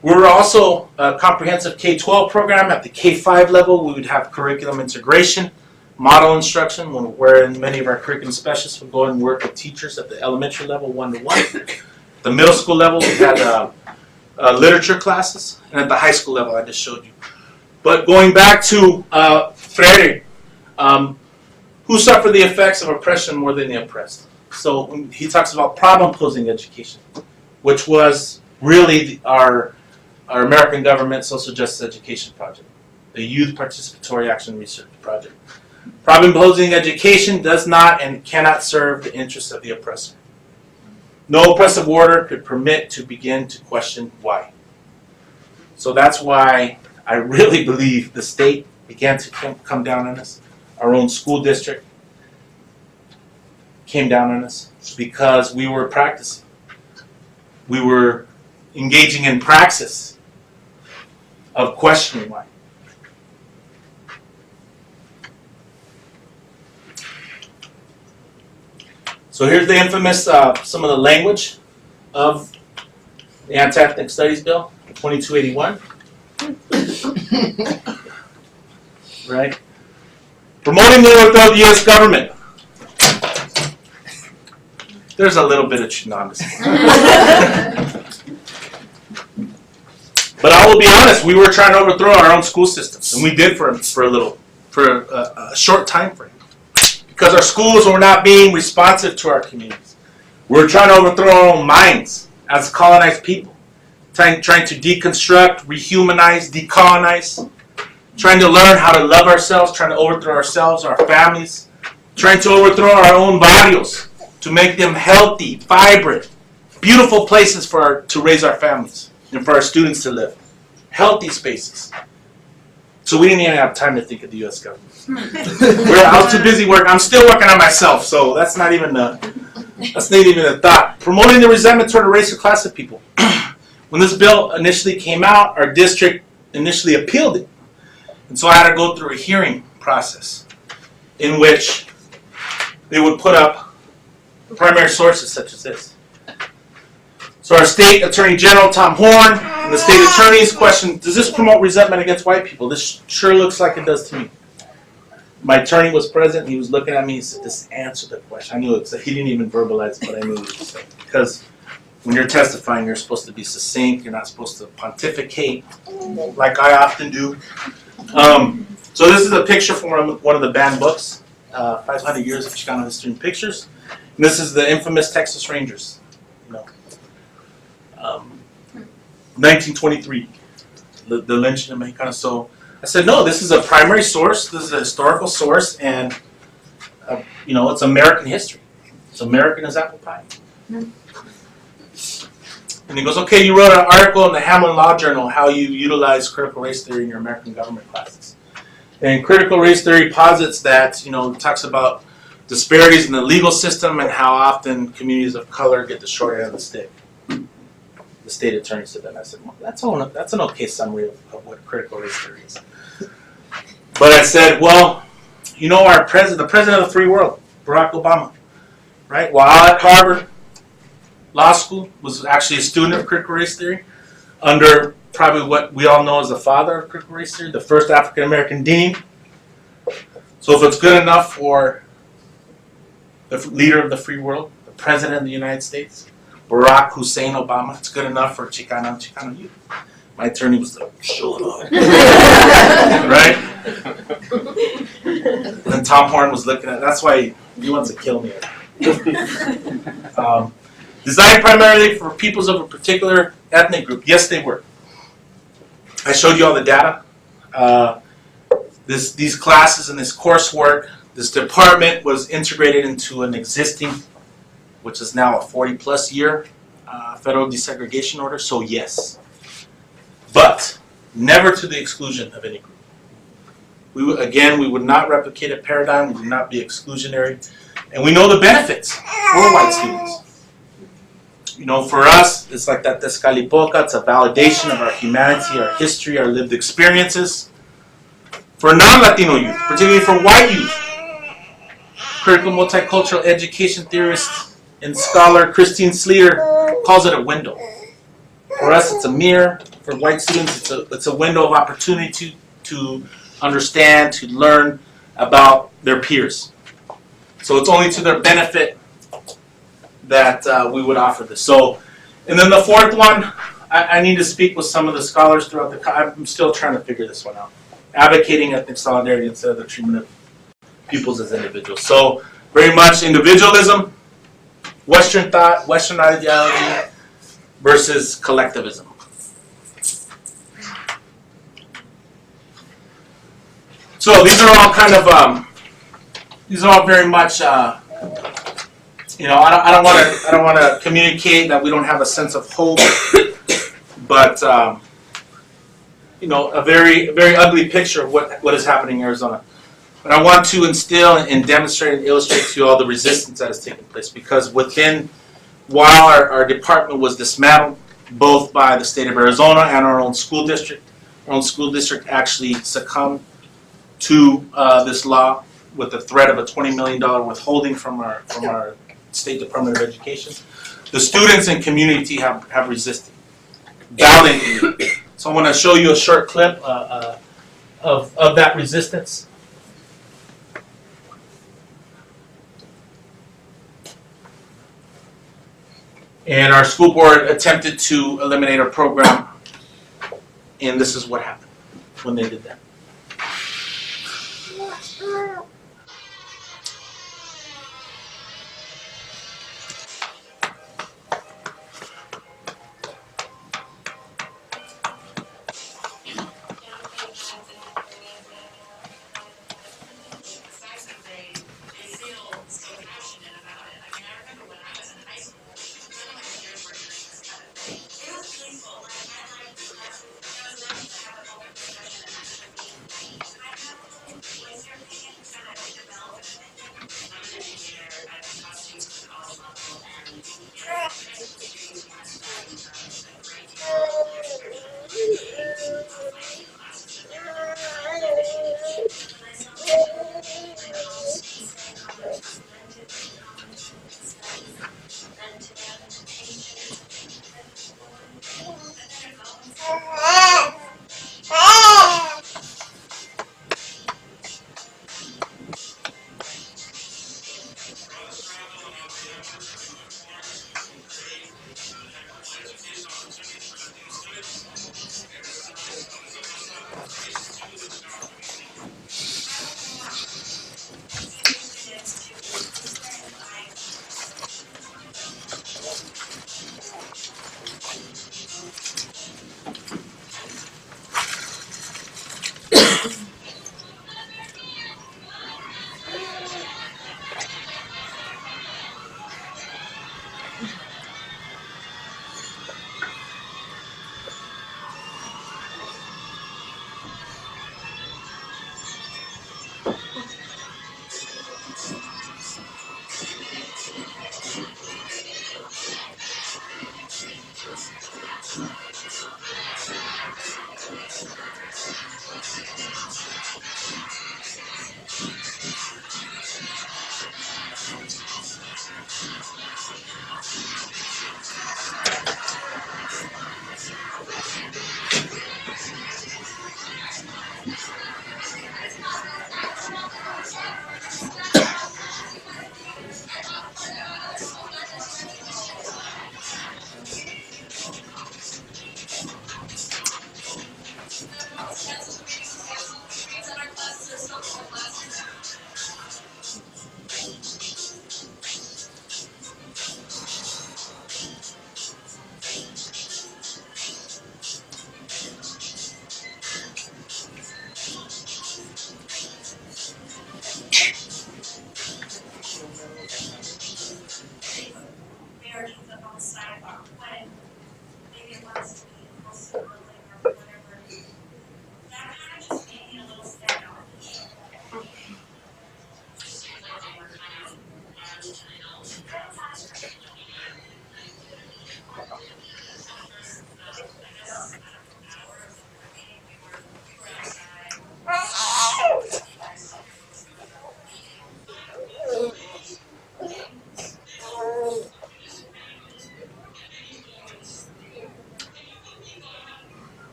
S3: We were also a comprehensive K-12 program. At the K-5 level, we would have curriculum integration, model instruction, where many of our curriculum specialists would go and work with teachers at the elementary level, one-to-one. The middle school level, we had literature classes, and at the high school level, I just showed you. But going back to Freire, who suffered the effects of oppression more than the oppressed? So he talks about problem-posing education, which was really our American government social justice education project, the Youth Participatory Action Research Project. Problem-posing education does not and cannot serve the interests of the oppressor. No oppressive order could permit to begin to question why. So that's why I really believe the state began to come down on us. Our own school district came down on us because we were practicing. We were engaging in praxis of questioning why. So here's the infamous, some of the language of the Anti-Ethnic Studies Bill, 2281. Right? Promoting the overthrow of the U.S. government. There's a little bit of shenanigans. But I will be honest, we were trying to overthrow our own school systems, and we did for a short time frame, because our schools were not being responsive to our communities. We were trying to overthrow our own minds as colonized people, trying to deconstruct, rehumanize, decolonize, trying to learn how to love ourselves, trying to overthrow ourselves, our families, trying to overthrow our own barrios, to make them healthy, vibrant, beautiful places to raise our families and for our students to live. Healthy spaces. So we didn't even have time to think of the U.S. government. I was too busy working. I'm still working on myself, so that's not even a thought. Promoting the resentment toward a race or class of people. When this bill initially came out, our district initially appealed it. And so I had to go through a hearing process in which they would put up primary sources such as this. So our state attorney general, Tom Horn, and the state attorneys questioned, does this promote resentment against white people? This sure looks like it does to me. My attorney was present, and he was looking at me, he said, just answer the question. I knew it, so he didn't even verbalize it, but I knew what he was saying. Because when you're testifying, you're supposed to be succinct, you're not supposed to pontificate, like I often do. So this is a picture from one of the banned books, 500 Years of Chicano History and Pictures. And this is the infamous Texas Rangers. 1923, the lynching of Mexicanos. So I said, no, this is a primary source, this is a historical source, and it's American history. It's American as apple pie. And he goes, okay, you wrote an article in the Hamlin Law Journal how you utilize critical race theory in your American government classes. And critical race theory posits that, talks about disparities in the legal system and how often communities of color get the short end of the stick. The state attorney said that, and I said, well, that's an okay summary of what critical race theory is. But I said, well, the president of the free world, Barack Obama, right? While at Harvard Law School, was actually a student of critical race theory, under probably what we all know as the father of critical race theory, the first African American dean. So if it's good enough for the leader of the free world, the president of the United States, Barack Hussein Obama, it's good enough for Chicano and Chicano youth. My attorney was like, shut up. Right? And then Tom Horn was looking at it. That's why he wants to kill me. Designed primarily for peoples of a particular ethnic group. Yes, they were. I showed you all the data. These classes and this coursework, this department was integrated into an existing, which is now a 40-plus year federal desegregation order, so yes. But never to the exclusion of any group. We would not replicate a paradigm, we would not be exclusionary, and we know the benefits for white students. For us, it's like that Tezcatlipoca, it's a validation of our humanity, our history, our lived experiences. For non-Latino youth, particularly for white youth, critical multicultural education theorist and scholar Christine Sleeter calls it a window. For us, it's a mirror. For white students, it's a window of opportunity to understand, to learn about their peers. So it's only to their benefit that we would offer this. So, and then the fourth one, I need to speak with some of the scholars throughout I'm still trying to figure this one out. Advocating ethnic solidarity instead of the treatment of peoples as individuals. So, very much individualism, Western thought, Western ideology versus collectivism. So these are all kind of, these are all very much, I don't want to communicate that we don't have a sense of hope, but a very ugly picture of what is happening in Arizona. But I want to instill and demonstrate and illustrate to you all the resistance that has taken place, because while our department was dismantled, both by the state of Arizona and our own school district actually succumbed to this law with the threat of a $20 million withholding from our State Department of Education. The students and community have resisted valiantly. So I want to show you a short clip of that resistance. And our school board attempted to eliminate our program, and this is what happened when they did that.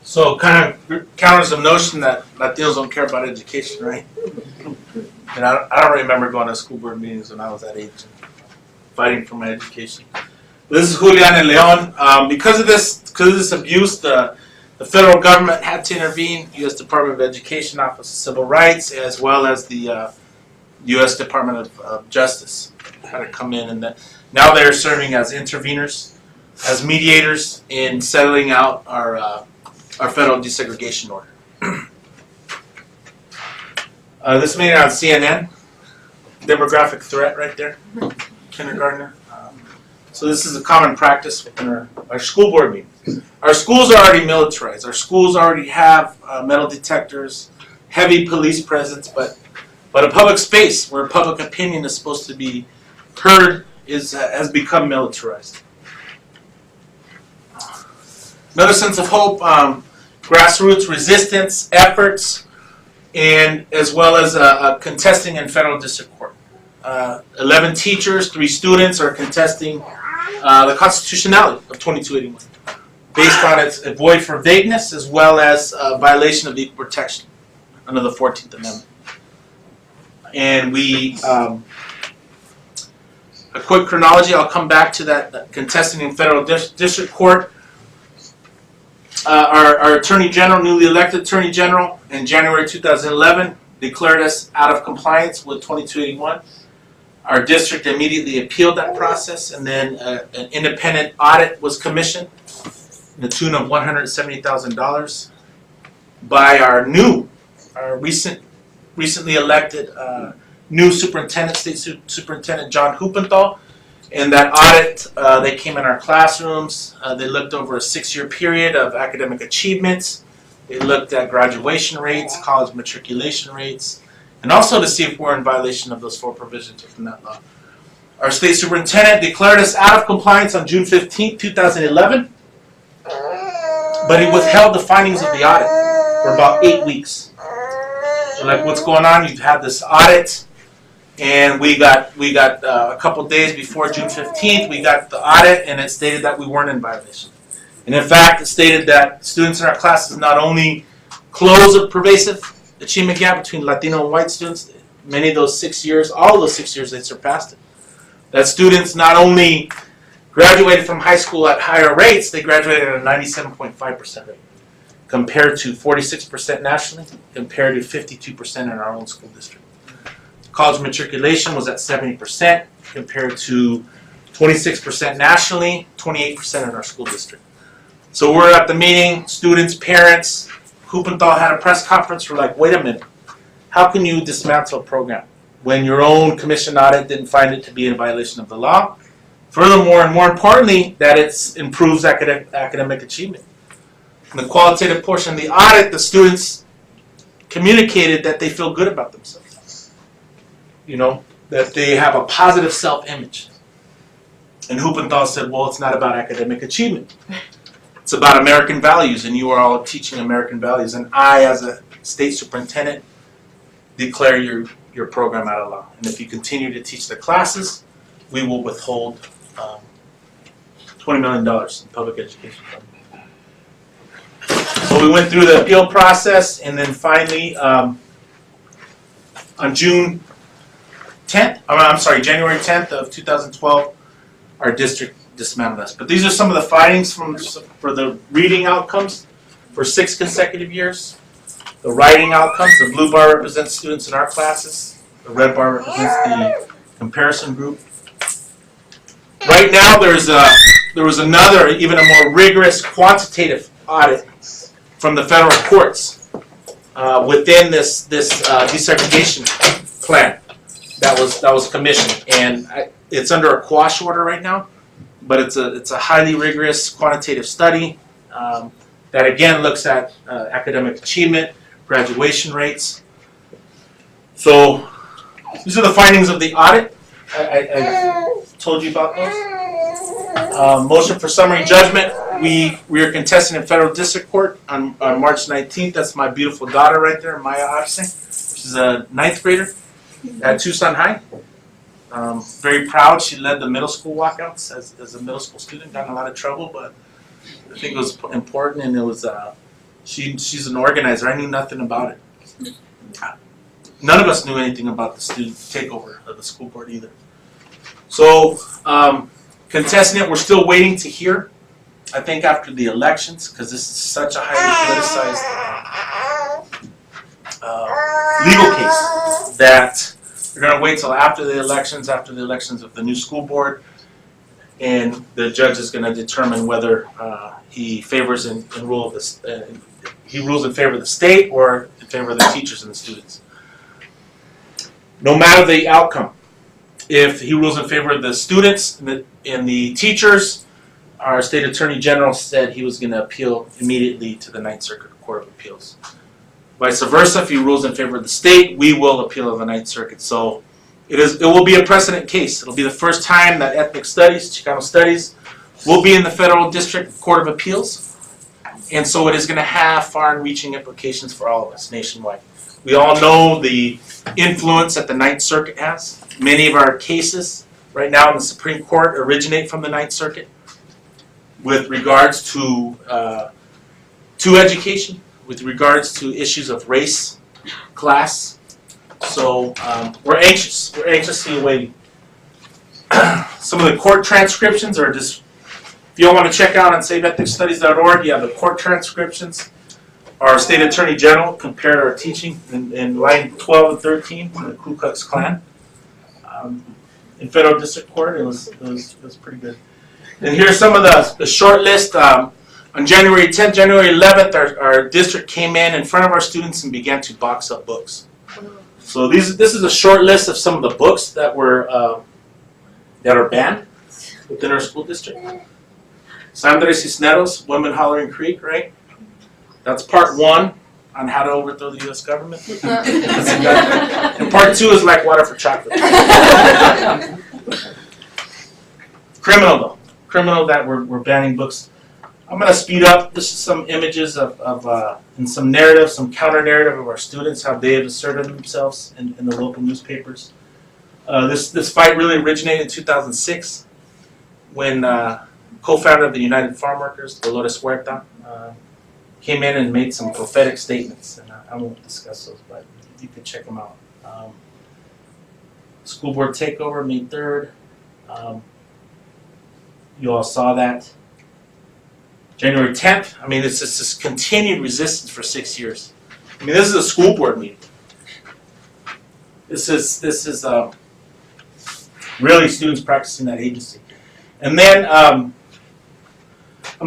S3: So kind of counters the notion that Latinos don't care about education, right? And I don't remember going to school board meetings when I was that age and fighting for my education. This is Julian and Leon. Because of this abuse, the federal government had to intervene. U.S. Department of Education, Office of Civil Rights, as well as the U.S. Department of Justice had to come in, and now they're serving as interveners, as mediators in settling out our federal desegregation order. This made it on CNN. Demographic threat right there, kindergartner. So this is a common practice within our school board meetings. Our schools are already militarized. Our schools already have metal detectors, heavy police presence, but a public space where public opinion is supposed to be heard has become militarized. another sense of hope, grassroots resistance efforts, and as well as contesting in federal district court. 11 teachers, 3 students are contesting the constitutionality of 2281 based on its void for vagueness as well as violation of equal protection under the 14th Amendment. And we, a quick chronology, I'll come back to that contesting in federal district court. Our Attorney General, newly elected Attorney General, in January 2011, declared us out of compliance with 2281. Our district immediately appealed that process, and then an independent audit was commissioned in the tune of $170,000 by our recently elected new superintendent, state superintendent John Huppenthal. In that audit, they came in our classrooms. They looked over a 6-year period of academic achievements. They looked at graduation rates, college matriculation rates, and also to see if we're in violation of those 4 provisions from that law. Our state superintendent declared us out of compliance on June 15, 2011, but he withheld the findings of the audit for about 8 weeks. So like, what's going on? You've had this audit, and we got a couple days before June 15th, we got the audit, and it stated that we weren't in violation. And in fact, it stated that students in our classes not only closed a pervasive achievement gap between Latino and white students, many of those 6 years, all of those 6 years, they surpassed it. That students not only graduated from high school at higher rates, they graduated at a 97.5% rate, compared to 46% nationally, compared to 52% in our own school district. College matriculation was at 70%, compared to 26% nationally, 28% in our school district. So we're at the meeting, students, parents. Huppenthal had a press conference. We're like, wait a minute, how can you dismantle a program when your own commission audit didn't find it to be in violation of the law? Furthermore, and more importantly, that it improves academic achievement. In the qualitative portion of the audit, the students communicated that they feel good about themselves. You know, that they have a positive self-image. And Huppenthal said, well, it's not about academic achievement. It's about American values, and you are all teaching American values. And I, as a state superintendent, declare your program out of law. And if you continue to teach the classes, we will withhold $20 million in public education funding. So we went through the appeal process, and then finally, on January 10th of 2012, our district dismantled us. But these are some of the findings for the reading outcomes for 6 consecutive years. The writing outcomes, the blue bar represents students in our classes. The red bar represents the comparison group. Right now, there was another, even a more rigorous quantitative audit from the federal courts within this desegregation plan that was commissioned, and it's under a quash order right now. But it's a highly rigorous quantitative study that again looks at academic achievement, graduation rates. So these are the findings of the audit. I told you about those. Motion for summary judgment. We are contesting in federal district court on March 19th. That's my beautiful daughter right there, Maya Arce. She's a 9th grader at Tucson High. Very proud. She led the middle school walkouts as a middle school student. Got in a lot of trouble, but I think it was important, and it was she's an organizer. I knew nothing about it. None of us knew anything about the student takeover of the school board either. So contesting it, we're still waiting to hear. I think after the elections, because this is such a highly politicized legal case that we're going to wait till after the elections of the new school board, and the judge is going to determine whether he favors he rules in favor of the state or in favor of the teachers and the students. No matter the outcome, if he rules in favor of the students and the teachers, our state attorney general said he was going to appeal immediately to the 9th Circuit Court of Appeals. Vice versa, if he rules in favor of the state, we will appeal to the 9th Circuit. So it will be a precedent case. It'll be the first time that ethnic studies, Chicano studies, will be in the Federal District Court of Appeals, and so it is going to have far-reaching implications for all of us nationwide. We all know the influence that the Ninth Circuit has. Many of our cases right now in the Supreme Court originate from the Ninth Circuit with regards to education, with regards to issues of race, class. So we're anxious. We're anxiously awaiting. Some of the court transcriptions are just, if you all want to check out on saveethicstudies.org, you have the court transcriptions. Our State Attorney General compared our teaching in line 12 and 13 to the Ku Klux Klan. In Federal District Court, it was pretty good. And here's some of the short list. On January 10th, January 11th, our district came in front of our students and began to box up books. So this is a short list of some of the books that were that are banned within our school district. Sandra Cisneros, Women Hollering Creek, right? That's part 1 on how to overthrow the U.S. government. And part 2 is like water for chocolate. Criminal though. Criminal that we're banning books. I'm going to speed up. This is some images of and some narrative, some counter-narrative of our students, how they have asserted themselves in the local newspapers. This fight really originated in 2006 when co-founder of the United Farm Workers, Dolores Huerta, came in and made some prophetic statements. And I won't discuss those, but you can check them out. School board takeover, May 3rd. You all saw that. January 10th, I mean, it's just this continued resistance for 6 years. I mean, this is a school board meeting. This is really students practicing that agency. And then, I'm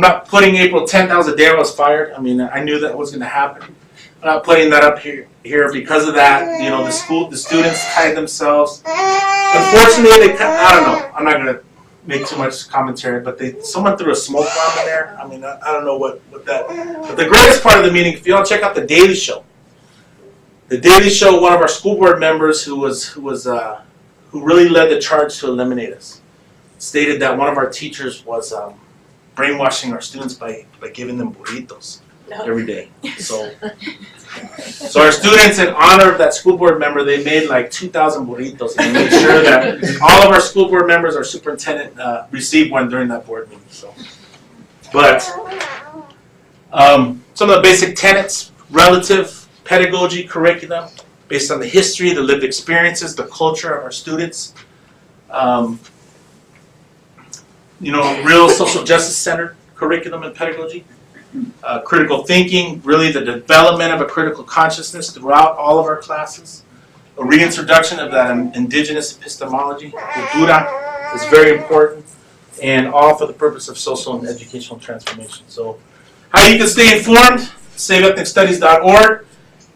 S3: not putting April 10th, that was the day I was fired. I mean, I knew that was going to happen. I'm not putting that up here because of that. You know, the students tied themselves. Unfortunately, I don't know. I'm not going to make too much commentary, but someone threw a smoke bomb in there. I mean, I don't know what that. But the greatest part of the meeting, if you all check out the Daily Show. The Daily Show, one of our school board members who really led the charge to eliminate us, stated that one of our teachers was brainwashing our students by giving them burritos every day. So our students, in honor of that school board member, they made like 2,000 burritos and made sure that all of our school board members, our superintendent, received one during that board meeting. So, but some of the basic tenets: relative pedagogy curriculum based on the history, the lived experiences, the culture of our students. Real social justice centered curriculum and pedagogy. Critical thinking, really the development of a critical consciousness throughout all of our classes. A reintroduction of that indigenous epistemology, cultura, is very important, and all for the purpose of social and educational transformation. So, how you can stay informed, saveethicstudies.org.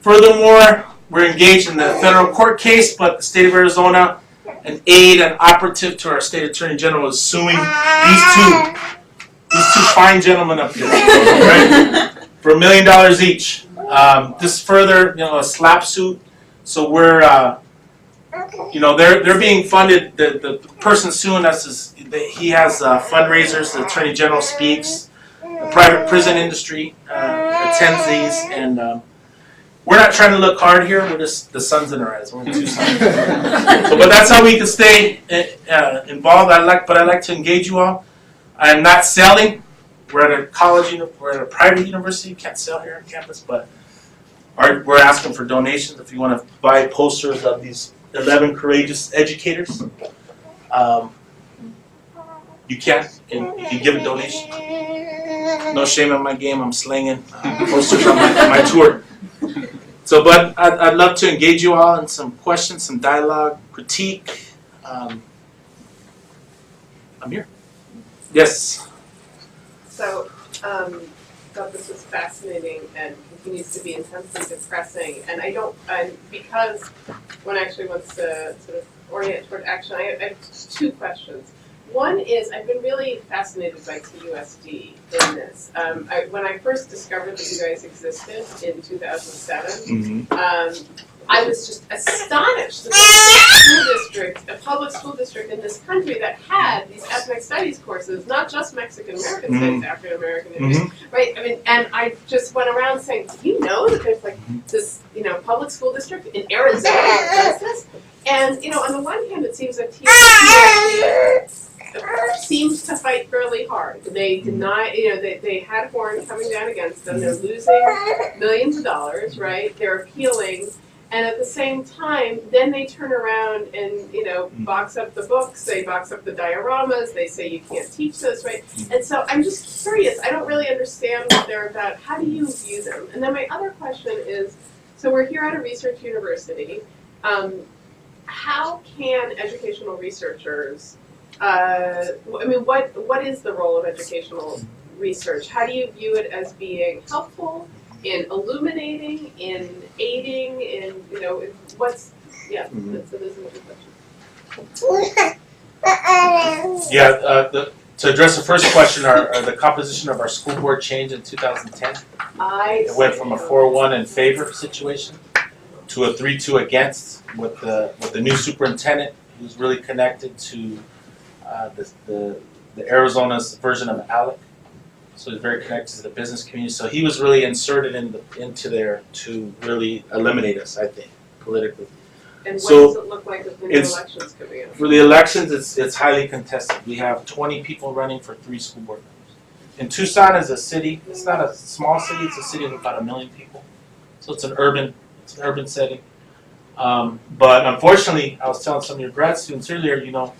S3: Furthermore, we're engaged in the federal court case, but the state of Arizona, an aide and operative to our state attorney general, is suing these two fine gentlemen up here, right, for $1 million each. This further, a slap suit. So we're, they're being funded. The person suing us he has fundraisers. The attorney general speaks. The private prison industry attends these, and we're not trying to look hard here. We're just the sun's in our eyes. We're two suns. But that's how we can stay involved. I like to engage you all. I'm not selling. We're at a college. We're at a private university. You can't sell here on campus, but we're asking for donations. If you want to buy posters of these 11 courageous educators, you can. You can give a donation. No shame in my game. I'm slinging posters on my tour. So, but I'd love to engage you all in some questions, some dialogue, critique. I'm here. Yes.
S1: So, thought this was fascinating and continues to be intensely depressing. And because one actually wants to sort of orient toward action, I have two questions. One is, I've been really fascinated by TUSD in this. When I first discovered that you guys existed in 2007, I was just astonished that there was a school district, a public school district in this country that had these ethnic studies courses, not just Mexican American studies, African American studies, right? I mean, and I just went around saying, do you know that there's like this, public school district in Arizona that does this? And, on the one hand, it seems that TSC seems to fight fairly hard. They deny, they had Horn coming down against them. They're losing millions of dollars, right? They're appealing. And at the same time, then they turn around and, box up the books, they box up the dioramas, they say you can't teach this, right? And so I'm just curious, I don't really understand what they're about. How do you view them? And then my other question is, so we're here at a research university. How can educational researchers, what is the role of educational research? How do you view it as being helpful, in illuminating, in aiding, in, what's, so this is a good question.
S3: To address the first question, the composition of our school board changed in 2010. It went from a 4-1 in favor situation to a 3-2 against, with the new superintendent who's really connected to the Arizona's version of ALEC. So he's very connected to the business community. So he was really inserted into there to really eliminate us, I think, politically.
S1: And what
S3: So
S1: does it look like with the new elections coming up?
S3: For the elections, it's highly contested. We have 20 people running for 3 school board members. And Tucson is a city. It's not a small city. It's a city of about 1 million people. So it's an urban setting. But unfortunately, I was telling some of your grad students earlier, we don't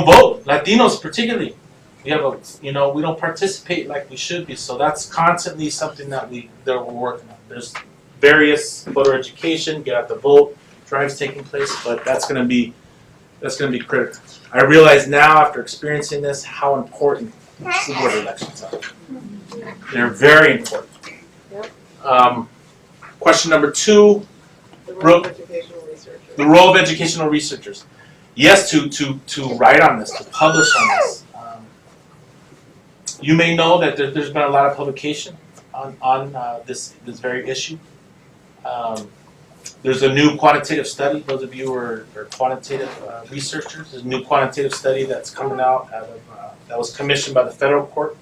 S3: vote. Latinos particularly. We have we don't participate like we should be. So that's constantly something that we're working on. There's various voter education, get out the vote, drives taking place, but that's going to be critical. I realize now, after experiencing this, how important school board elections are. They're very important. Question number 2.
S1: The role of educational researchers.
S3: The role of educational researchers. Yes, to write on this, to publish on this. You may know that there's been a lot of publication on this very issue. There's a new quantitative study. Those of you who are quantitative researchers, there's a new quantitative study that's coming out that was commissioned by the federal court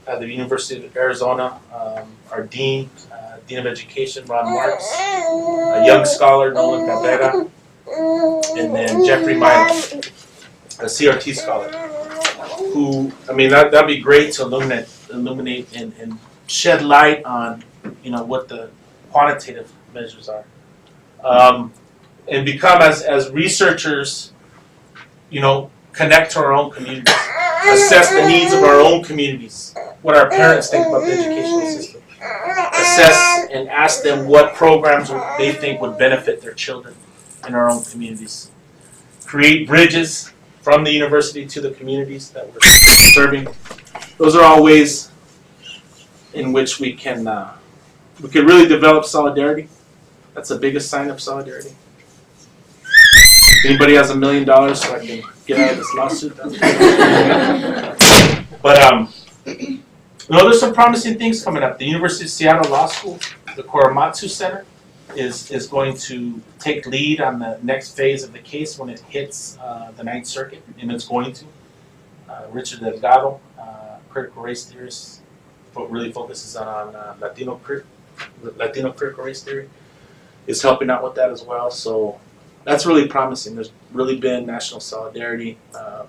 S3: at the University of Arizona. Our Dean of Education, Ron Marks, a young scholar, Nolan Cabrera, and then Jeffrey Miles, a CRT scholar, who, that'd be great to illuminate and shed light on, what the quantitative measures are. And become, as researchers, connect to our own communities, assess the needs of our own communities, what our parents think about the educational system, assess and ask them what programs they think would benefit their children in our own communities. Create bridges from the university to the communities that we're serving. Those are all ways in which we can really develop solidarity. That's the biggest sign of solidarity. Anybody has $1 million so I can get out of this lawsuit? But there's some promising things coming up. The University of Seattle Law School, the Korematsu Center, is going to take lead on the next phase of the case when it hits the Ninth Circuit, and it's going to. Richard Delgado, critical race theorist, really focuses on Latino critical race theory, is helping out with that as well. So that's really promising. There's really been national solidarity.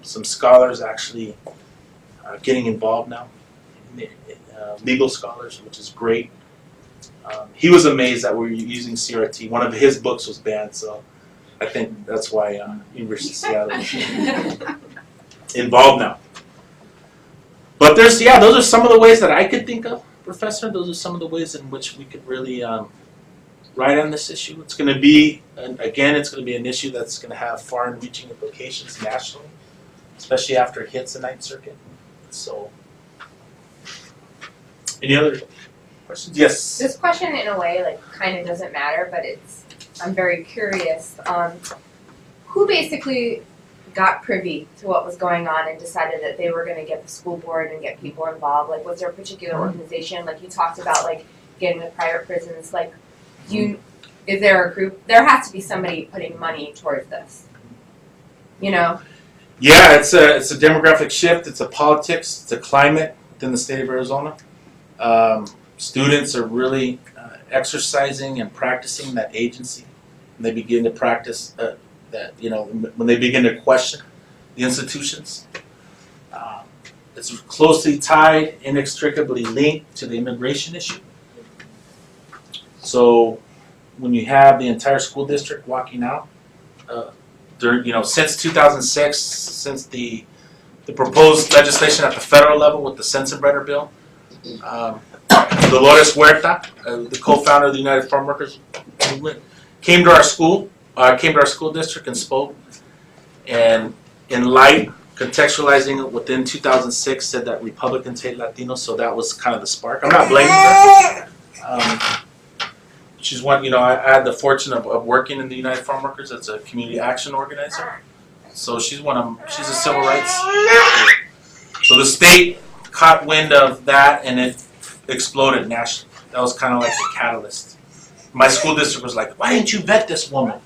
S3: Some scholars actually getting involved now, legal scholars, which is great. He was amazed that we're using CRT. One of his books was banned, so I think that's why University of Seattle is involved now. But those are some of the ways that I could think of, Professor. Those are some of the ways in which we could really write on this issue. It's going to be, it's going to be an issue that's going to have far-reaching implications nationally, especially after it hits the Ninth Circuit. So, any other questions? Yes.
S8: This question, in a way, kind of doesn't matter, but I'm very curious. Who basically got privy to what was going on and decided that they were going to get the school board and get people involved? Was there a particular organization? You talked about, getting the private prisons. is there a group, there has to be somebody putting money towards this, you know?
S3: Yeah, it's a demographic shift. It's a politics. It's a climate within the state of Arizona. Students are really exercising and practicing that agency. And they begin to practice that. When they begin to question the institutions, it's closely tied, inextricably linked to the immigration issue. So, when you have the entire school district walking out. Since 2006, since the proposed legislation at the federal level with the Sensenbrenner bill, Dolores Huerta, the co-founder of the United Farm Workers Movement, came to our school district and spoke, and in light, contextualizing it within 2006, said that Republicans hate Latinos, so that was kind of the spark. I'm not blaming her. She's one, I had the fortune of working in the United Farm Workers as a community action organizer. So she's a civil rights. So the state caught wind of that and it exploded nationally. That was kind of like the catalyst. My school district was like, why didn't you vet this woman?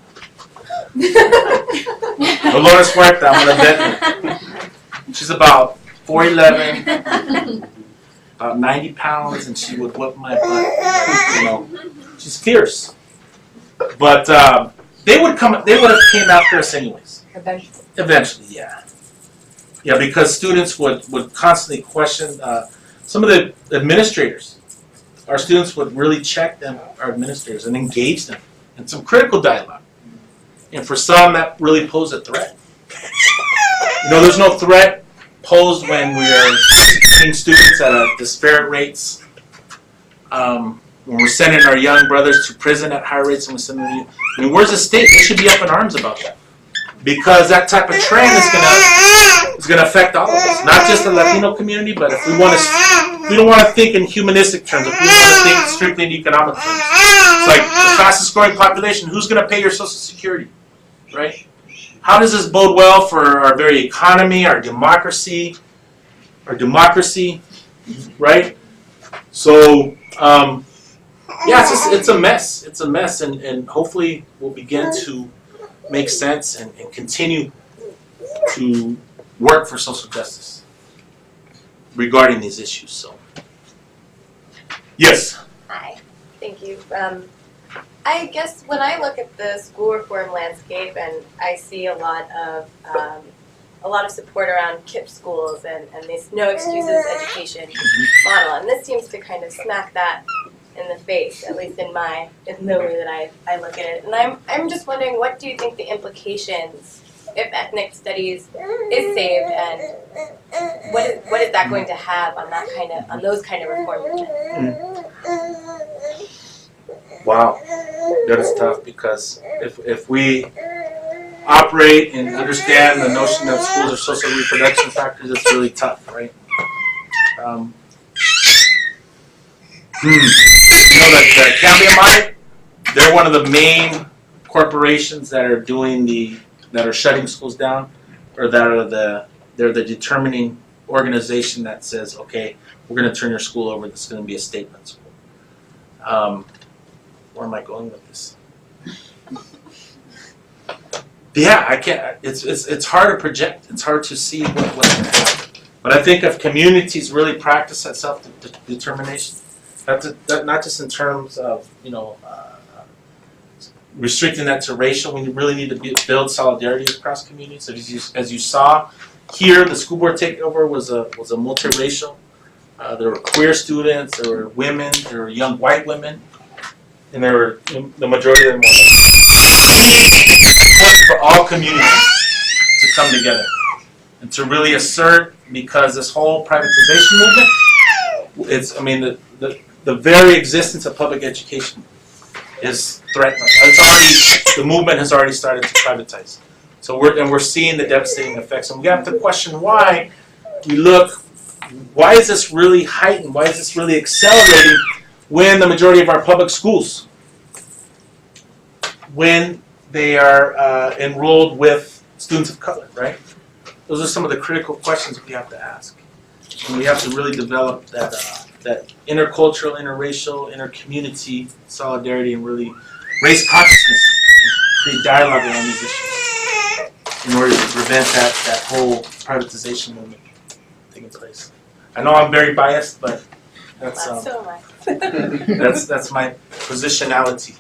S3: Dolores Huerta, I'm gonna vet her. She's about 4'11", about 90 pounds, and she would whip my butt. She's fierce, but they would have came after us anyways. Eventually, yeah, because students would constantly question some of the administrators. Our students would really check them, our administrators, and engage them in some critical dialogue. And for some, that really posed a threat. There's no threat posed when we are executing students at disparate rates. When we're sending our young brothers to prison at high rates, and we're sending them, where's the state? They should be up in arms about that, because that type of trend is gonna affect all of us, not just the Latino community. But if we don't want to think in humanistic terms, if we want to think strictly in economic terms, it's like the fastest growing population. Who's gonna pay your Social Security, right? How does this bode well for our very economy, our democracy, right? So. It's a mess. It's a mess, and hopefully we'll begin to make sense and continue to work for social justice regarding these issues. So, yes.
S9: Hi, thank you. I guess when I look at the school reform landscape, and I see a lot of support around KIPP schools and this no excuses education model, and this seems to kind of smack that in the face, at least in the way that I look at it. And I'm just wondering, what do you think the implications, if ethnic studies is saved, and what is that going to have on those kind of reform movements?
S3: Wow, that is tough, because if we operate and understand the notion that schools are social reproduction factors, it's really tough, right? The Cambiamite, they're one of the main corporations that are that are shutting schools down, or they're the determining organization that says, okay, we're going to turn your school over. This is going to be a statement school. Where am I going with this? Yeah, I can't. It's hard to project. It's hard to see what's going to happen. But I think if communities really practice that self-determination, not just in terms of restricting that to racial, we really need to build solidarity across communities. As you saw here, the school board takeover was a multiracial. There were queer students, there were women, there were young white women, and the majority of them were important for all communities to come together and to really assert, because this whole privatization movement, the very existence of public education is threatened. The movement has already started to privatize. So we're seeing the devastating effects, and we have to question why. Why is this really heightened? Why is this really accelerating when the majority of our public schools, when they are enrolled with students of color, right? Those are some of the critical questions we have to ask. And we have to really develop that intercultural, interracial, intercommunity solidarity, and really raise consciousness, create dialogue around these issues in order to prevent that whole privatization movement taking place. I know I'm very biased, but that's
S9: So am I.
S3: that's my positionality.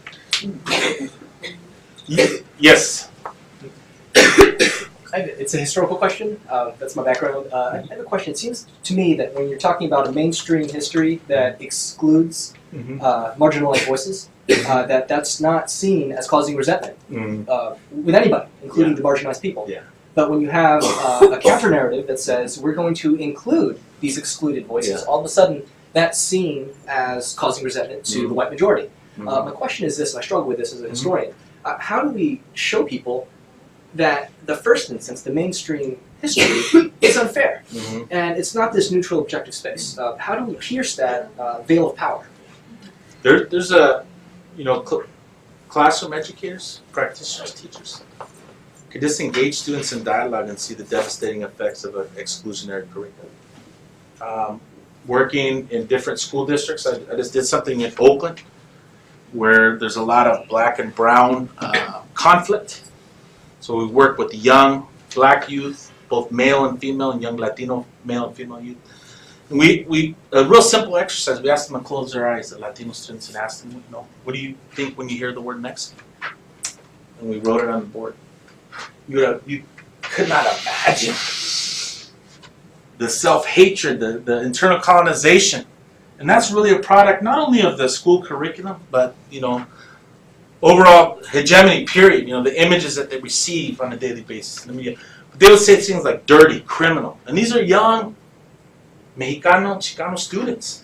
S3: Yes.
S7: It's a historical question. That's my background. I have a question. It seems to me that when you're talking about a mainstream history that excludes marginalized voices, that's not seen as causing resentment with anybody, including the marginalized people.
S3: Yeah.
S7: But when you have a counter narrative that says we're going to include these excluded voices, all of a sudden that's seen as causing resentment to the white majority. My question is this, and I struggle with this as a historian. How do we show people that the first instance, the mainstream history, is unfair, and it's not this neutral, objective space? How do we pierce that veil of power?
S3: There's a, classroom educators, practitioners, teachers could just engage students in dialogue and see the devastating effects of an exclusionary curriculum. Working in different school districts, I just did something in Oakland where there's a lot of black and brown conflict. So we work with young black youth, both male and female, and young Latino male and female youth. And we a real simple exercise. We asked them to close their eyes, the Latino students, and asked them, what do you think when you hear the word Mexican? And we wrote it on the board. You could not imagine the self-hatred, the internal colonization. And that's really a product not only of the school curriculum, but overall hegemony, period. The images that they receive on a daily basis in the media. But they would say things like dirty, criminal. And these are young Mexicano, Chicano students.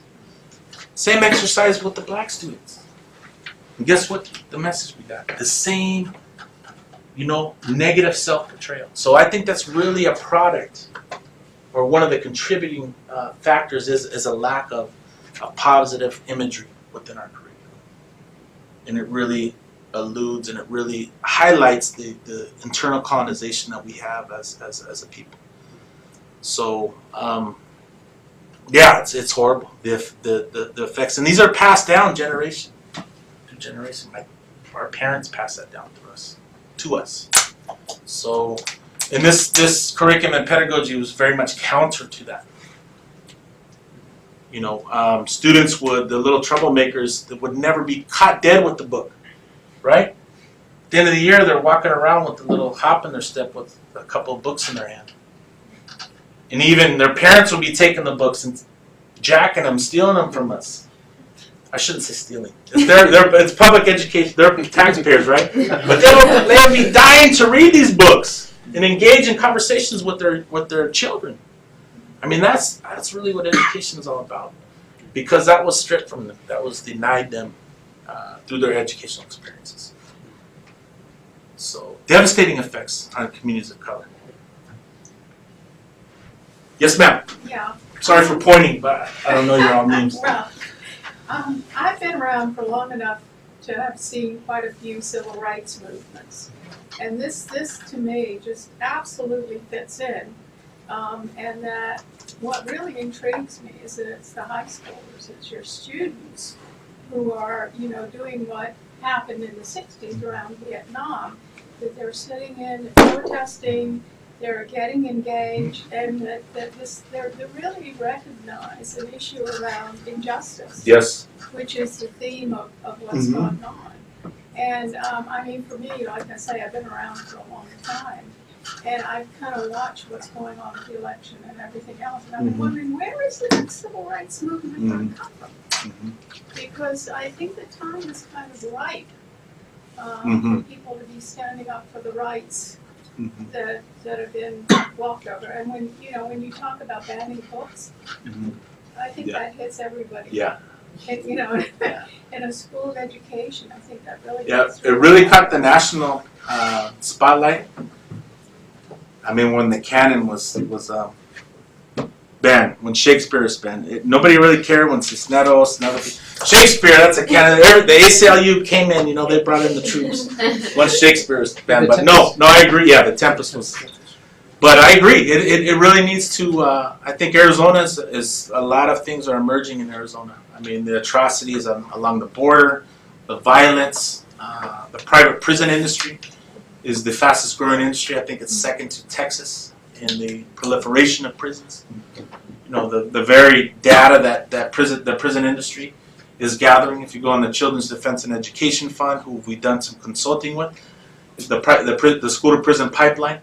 S3: Same exercise with the black students. And guess what? The message we got. The same, negative self-portrayal. So I think that's really a product, or one of the contributing factors is a lack of a positive imagery within our curriculum. And it really alludes and it really highlights the internal colonization that we have as a people. So it's horrible, the effects, and these are passed down generation to generation. Like our parents passed that down to us. So, and this curriculum and pedagogy was very much counter to that. Students the little troublemakers, that would never be caught dead with the book, right? At the end of the year, they're walking around with a little hop in their step with a couple of books in their hand. And even their parents would be taking the books and jacking them, stealing them from us. I shouldn't say stealing. It's public education. They're taxpayers, right? But they would be dying to read these books and engage in conversations with their children. I mean, that's really what education is all about. Because that was stripped from them. That was denied them through their educational experiences. So, devastating effects on communities of color. Yes, ma'am.
S10: Yeah.
S3: Sorry for pointing, but I don't know your own names.
S10: Well, I've been around for long enough to have seen quite a few civil rights movements. And this to me just absolutely fits in. And that what really intrigues me is that it's the high schoolers, it's your students who are, doing what happened in the 60s around Vietnam, that they're sitting in, protesting, they're getting engaged, and that they really recognize an issue around injustice.
S3: Yes.
S10: Which is the theme of what's going on. And for me, like I say, I've been around for a long time. And I've kind of watched what's going on with the election and everything else. And I've been wondering, where is the next civil rights movement going to come from? Because I think the time is kind of ripe for people to be standing up for the rights that have been walked over. And when you talk about banning books, I think that hits everybody.
S3: Yeah.
S10: And, in a school of education, I think that really
S3: it really caught the national spotlight. I mean, when the canon was banned, when Shakespeare was banned, nobody really cared when Cisneros and other people. Shakespeare, that's a canon. The ACLU came in, they brought in the troops once Shakespeare was banned. But no, I agree. Yeah, the Tempest was. But I agree. It really needs to. I think Arizona is a lot of things are emerging in Arizona. I mean, the atrocities along the border, the violence. The private prison industry is the fastest growing industry. I think it's second to Texas in the proliferation of prisons. You know, the very data that the prison industry is gathering. If you go on the Children's Defense and Education Fund, who we've done some consulting with, the school to prison pipeline.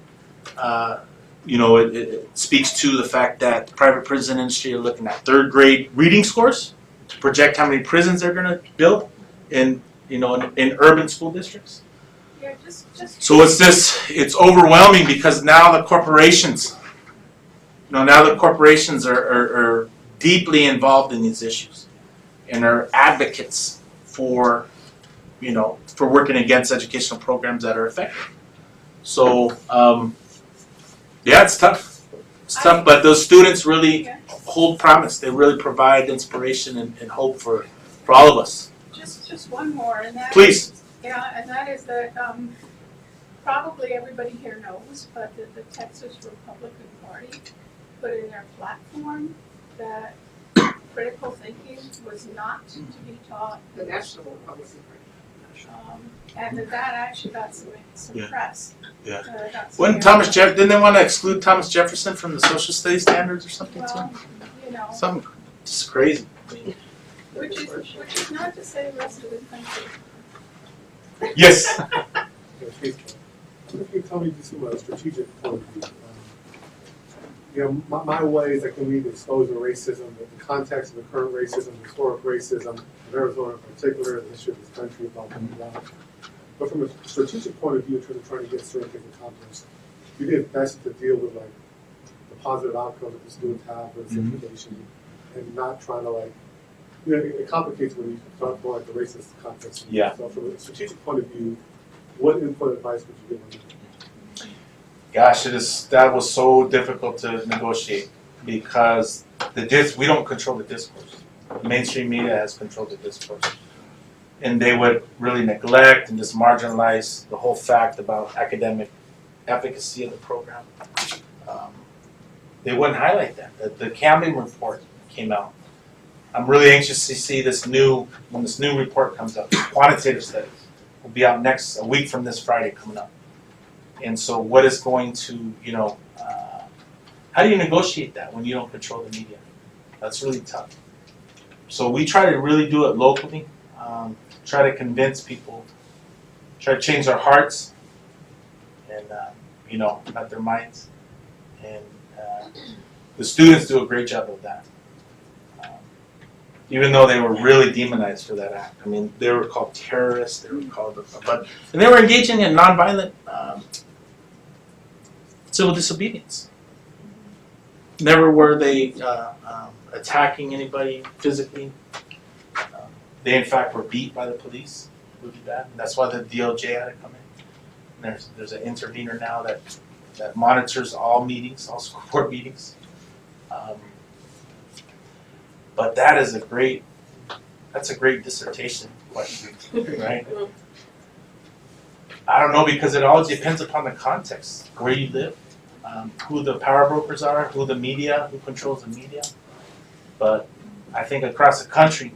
S3: You know, it speaks to the fact that the private prison industry are looking at third grade reading scores to project how many prisons they're going to build in urban school districts.
S10: Yeah, just.
S3: So it's overwhelming because now the corporations, are deeply involved in these issues and are advocates for working against educational programs that are effective. So, yeah, it's tough. It's tough, but those students really hold promise. They really provide inspiration and hope for all of us.
S10: Just one more, and that
S3: Please.
S10: is, and that is that probably everybody here knows, but the Texas Republican Party put in their platform that critical thinking was not to be taught.
S1: The National Republican Party.
S10: And that actually got some press.
S3: Yeah.
S10: Got some
S3: Didn't they want to exclude Thomas Jefferson from the social studies standards or something
S10: well,
S3: too? Something just crazy.
S10: which is not to say the rest of the country.
S3: Yes.
S4: If you tell me just from a strategic point of view, my way is I can read the exposure to racism, the context of the current racism, historic racism of Arizona in particular, the history of this country, blah, blah, blah. But from a strategic point of view, in terms of trying to get certain things accomplished, you did best to deal with like the positive outcomes that the students have with information and not trying to it complicates when you start going the racist context.
S3: Yeah.
S4: So from a strategic point of view, what input advice would you give on that?
S3: Gosh, that was so difficult to negotiate because we don't control the discourse. The mainstream media has controlled the discourse. And they would really neglect and just marginalize the whole fact about academic efficacy of the program. They wouldn't highlight that. The Camden report came out. I'm really anxious to see when this new report comes out. Quantitative studies will be out a week from this Friday coming up. And so what is going to, how do you negotiate that when you don't control the media? That's really tough. So we try to really do it locally, try to convince people, try to change their hearts and, not their minds. And the students do a great job of that. Even though they were really demonized for that act. I mean, they were called terrorists, they were called, and they were engaging in nonviolent civil disobedience. Never were they attacking anybody physically. They in fact were beat by the police really bad. And that's why the DOJ had to come in. And there's an intervener now that monitors all meetings, all school board meetings. But that's a great dissertation question, right? I don't know, because it all depends upon the context, where you live, who the power brokers are, who controls the media. But I think across the country,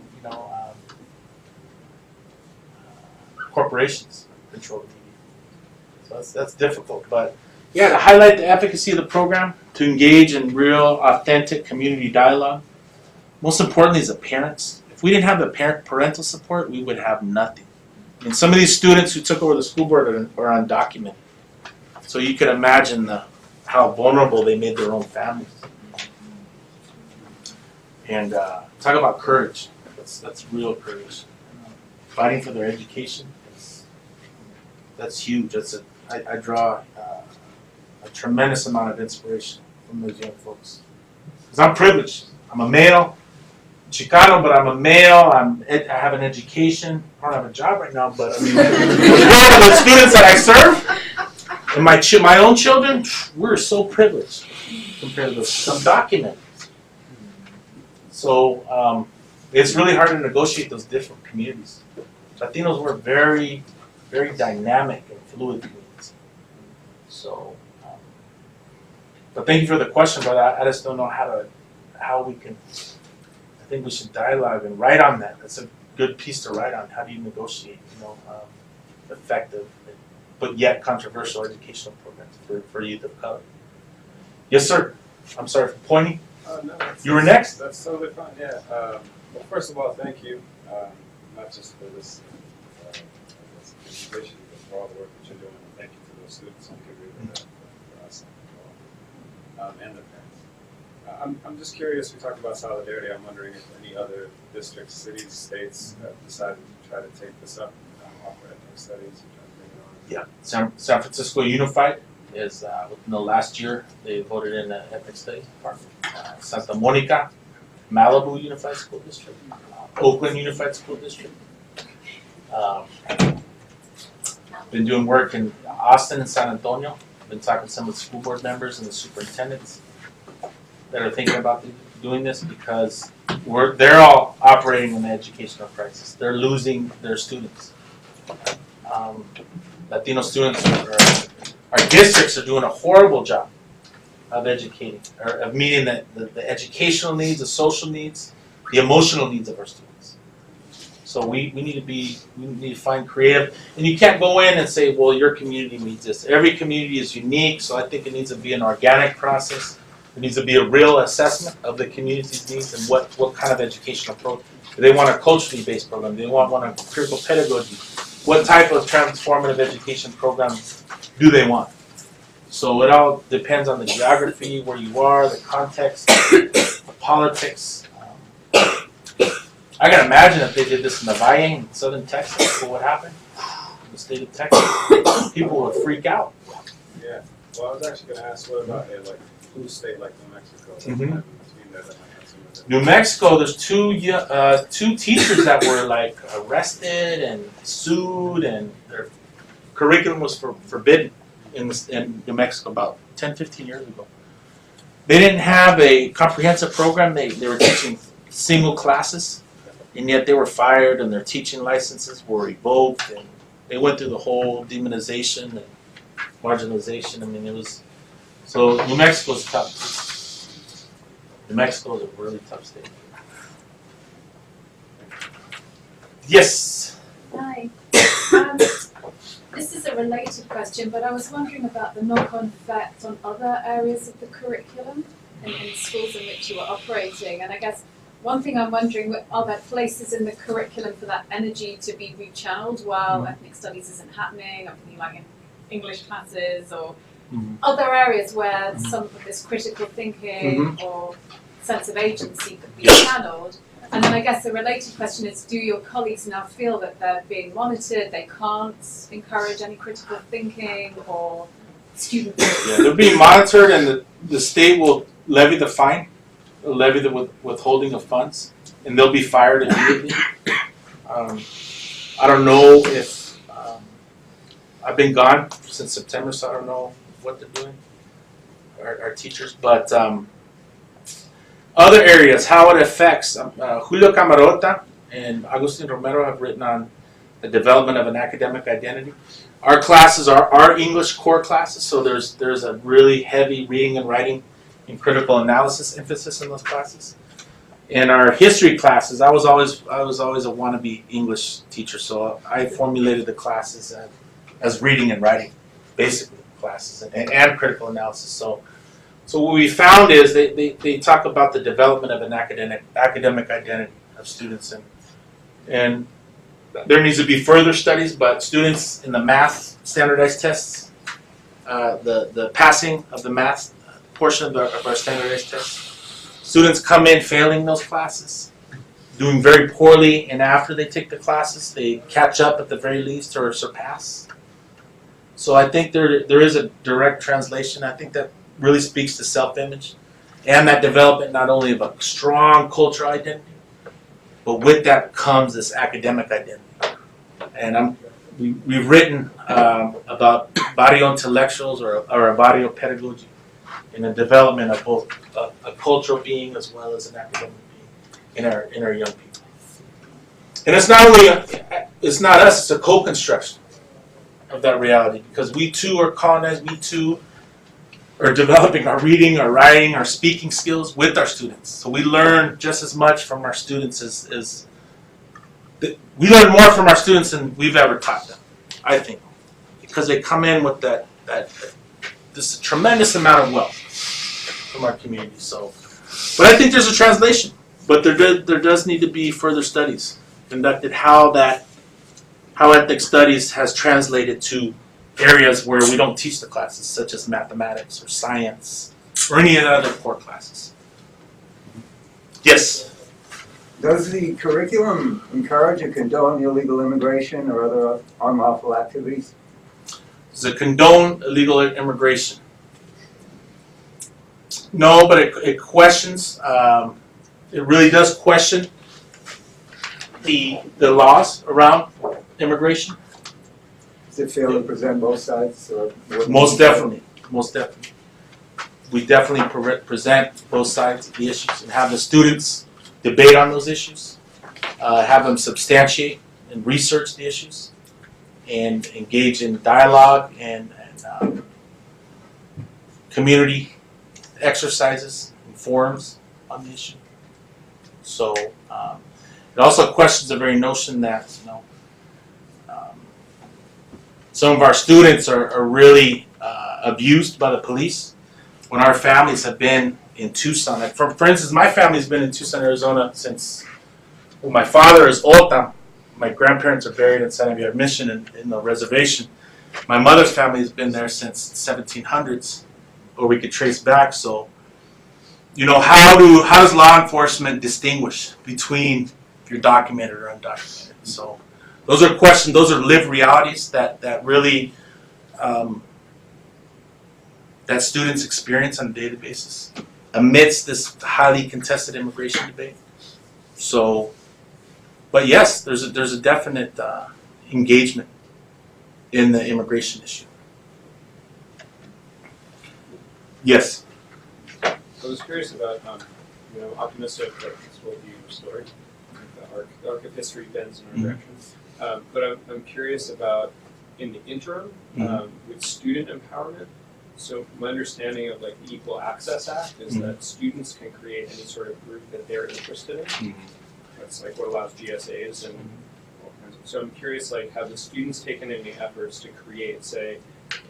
S3: corporations control the media. So that's difficult. But yeah, to highlight the efficacy of the program, to engage in real, authentic community dialogue. Most importantly is the parents. If we didn't have the parental support, we would have nothing. I mean, some of these students who took over the school board are undocumented. So you can imagine how vulnerable they made their own families. And talk about courage. That's real courage. Fighting for their education, that's huge. I draw a tremendous amount of inspiration from those young folks. Because I'm privileged. I'm a male. Chicano, but I'm a male. I have an education. I don't have a job right now, but I mean, the students that I serve and my own children, we're so privileged compared to those undocumented. So it's really hard to negotiate those different communities. Latinos were very, very dynamic and fluid communities. So, but thank you for the question, but I just don't know how we can. I think we should dialogue and write on that. That's a good piece to write on. How do you negotiate? effective, but yet controversial educational programs for youth of color. Yes, sir. I'm sorry for pointing.
S11: No,
S3: You were next?
S11: That's totally fine, yeah. Well, first of all, thank you, not just for this presentation, but for all the work that you're doing. And thank you for those students who contributed for us and their parents. I'm just curious, we talked about solidarity. I'm wondering if any other districts, cities, states have decided to try to take this up, offer ethnic studies, and try to bring it on.
S3: Yeah, San Francisco Unified is within the last year they voted in the ethnic studies department. Santa Monica, Malibu Unified School District, Oakland Unified School District. Been doing work in Austin and San Antonio. Been talking to some of the school board members and the superintendents that are thinking about doing this because they're all operating in an educational crisis. They're losing their students. Latino students, our districts are doing a horrible job of educating, or of meeting the educational needs, the social needs, the emotional needs of our students. So we need to find creative, and you can't go in and say, well, your community needs this. Every community is unique, so I think it needs to be an organic process. It needs to be a real assessment of the community's needs and what kind of educational program. Do they want a culturally based program? Do they want one of critical pedagogy? What type of transformative education program do they want? So it all depends on the geography, where you are, the context, the politics. I can imagine if they did this in the Valle in southern Texas, what would happen in the state of Texas? People would freak out.
S11: Yeah. Well, I was actually going to ask, what about a blue state like New Mexico?
S3: Mhm.
S11: Between that might have some of the-
S3: New Mexico, there's two teachers that were like arrested and sued, and their curriculum was forbidden in New Mexico about 10, 15 years ago. They didn't have a comprehensive program. They were teaching single classes, and yet they were fired, and their teaching licenses were revoked, and they went through the whole demonization and marginalization. I mean, it was so. New Mexico's tough. New Mexico is a really tough state. Yes.
S2: Hi. This is a related question, but I was wondering about the knock-on effect on other areas of the curriculum in schools in which you are operating. And I guess one thing I'm wondering, are there places in the curriculum for that energy to be rechanneled while ethnic studies isn't happening? I'm thinking like in English classes or other areas where some of this critical thinking or sense of agency could be channeled. And then I guess the related question is, do your colleagues now feel that they're being monitored, they can't encourage any critical thinking or student
S3: Yeah, they're being monitored, and the state will levy the fine, levy the withholding of funds, and they'll be fired immediately. I don't know if, I've been gone since September, so I don't know what they're doing, our teachers, but other areas, how it affects, Julio Camarota and Agustin Romero have written on the development of an academic identity. Our classes are our English core classes, so there's a really heavy reading and writing and critical analysis emphasis in those classes. In our history classes, I was always a wannabe English teacher, so I formulated the classes as reading and writing, basically classes, and critical analysis. So what we found is they talk about the development of an academic identity of students, and there needs to be further studies, but students in the math standardized tests, the passing of the math portion of our standardized tests, students come in failing those classes, doing very poorly, and after they take the classes, they catch up at the very least or surpass. So I think there is a direct translation. I think that really speaks to self-image and that development not only of a strong cultural identity, but with that comes this academic identity. And we've written about barrio intellectuals or a barrio pedagogy in the development of both a cultural being as well as an academic being in our young people. And it's not us, it's a co-construction of that reality, because we too are colonized, we too are developing our reading, our writing, our speaking skills with our students. So we learn just as much from our students we learn more from our students than we've ever taught them. I think, because they come in with this tremendous amount of wealth from our community. So, but I think there's a translation. But there does need to be further studies conducted how ethnic studies has translated to areas where we don't teach the classes, such as mathematics or science or any other core classes. Yes.
S12: Does the curriculum encourage or condone illegal immigration or other unlawful activities?
S3: Does it condone illegal immigration? No, but it questions. It really does question the laws around immigration.
S12: Does it fail to present both sides? Or
S3: Most definitely. We definitely present both sides of the issues and have the students debate on those issues, have them substantiate and research the issues, and engage in dialogue and community exercises and forums on the issue. So it also questions the very notion that some of our students are really abused by the police when our families have been in Tucson. Like for instance, my family's been in Tucson, Arizona since, well, my father is Ota. My grandparents are buried in Santa Fe Mission in the reservation. My mother's family has been there since the 1700s, or we could trace back. So, how does law enforcement distinguish between if you're documented or undocumented? So, those are questions. Those are lived realities that really that students experience on a daily basis amidst this highly contested immigration debate. So, but yes, there's a definite engagement in the immigration issue. Yes.
S11: I was curious about, optimistic that this will be restored. The arc of history bends in our direction. But I'm curious about, in the interim, with student empowerment. So my understanding of the Equal Access Act is that students can create any sort of group that they're interested in. That's what allows GSAs and all kinds of. So I'm curious, have the students taken any efforts to create, say,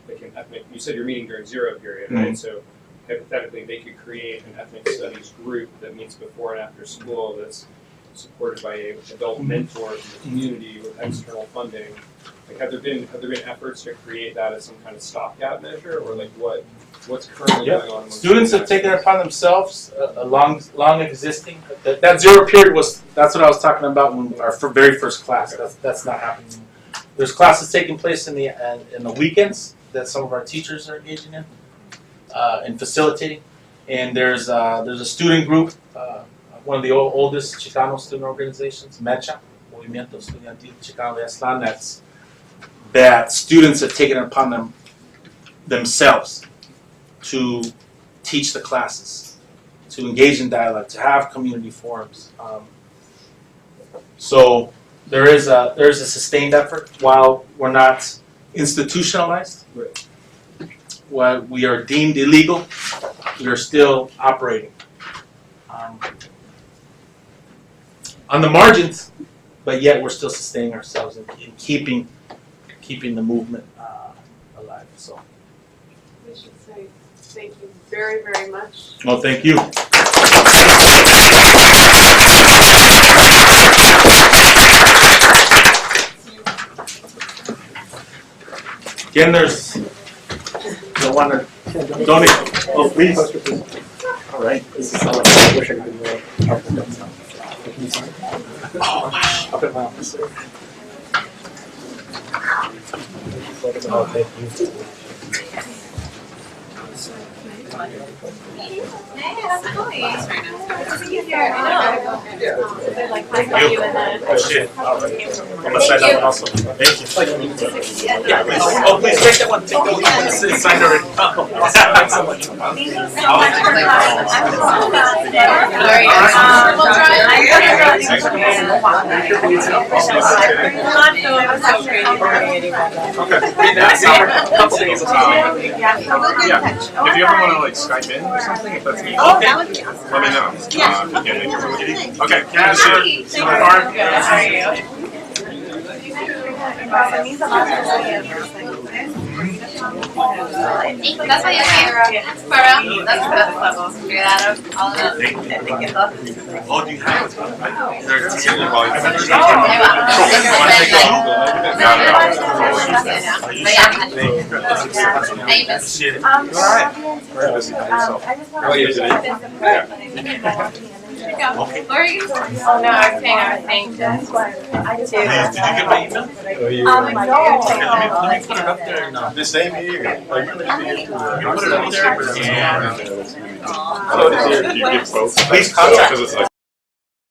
S11: an ethnic? You said you're meeting during zero period, right? So hypothetically, they could create an ethnic studies group that meets before and after school that's supported by an adult mentor from the community with external funding. Have there been efforts to create that as some kind of stopgap measure, or what's currently going on?
S3: Students have taken it upon themselves a long existing. That zero period that's what I was talking about when our very first class. That's not happening. There's classes taking place in the weekends that some of our teachers are engaging in and facilitating. And there's a student group, one of the oldest Chicano student organizations, MECHA, Movimiento Estudiantil Chicano de Aztlán, that students have taken it upon themselves to teach the classes, to engage in dialogue, to have community forums. So there is a sustained effort. While we're not institutionalized, while we are deemed illegal, we are still operating on the margins, but yet we're still sustaining ourselves and keeping the movement alive. So
S1: We should say thank you very, very much.
S3: well, thank you. Again, there's the one that donate. Oh, please. All right. This is how I wish I could do it. Oh, wow. Up at my office. Oh, thank you.
S5: Hey, how's it going? Good to see you here. I know.
S3: Oh, shit. All right. I'm going to sign that one also. Thank you. Yeah, please. Oh, please, take that one. Take that one. It's signed already. Thanks so much.
S5: Thank you so much for coming. I'm so glad today. We'll
S11: If you ever want to Skype in or something, if that's me,
S13: that would be awesome.
S11: let me know. Okay,
S13: Yeah,
S11: sure.
S13: Thank you.
S11: Barb.
S13: How are you? That's why you came around. That's the level. Figure that out. All of it.
S3: Oh, do you have it?
S13: Oh no, I was saying I was saying that's why I just
S3: Did you get my email? Let me put it up there now.
S11: The same here.
S3: You put it up there.
S11: Oh, did you get both?
S3: Please contact us.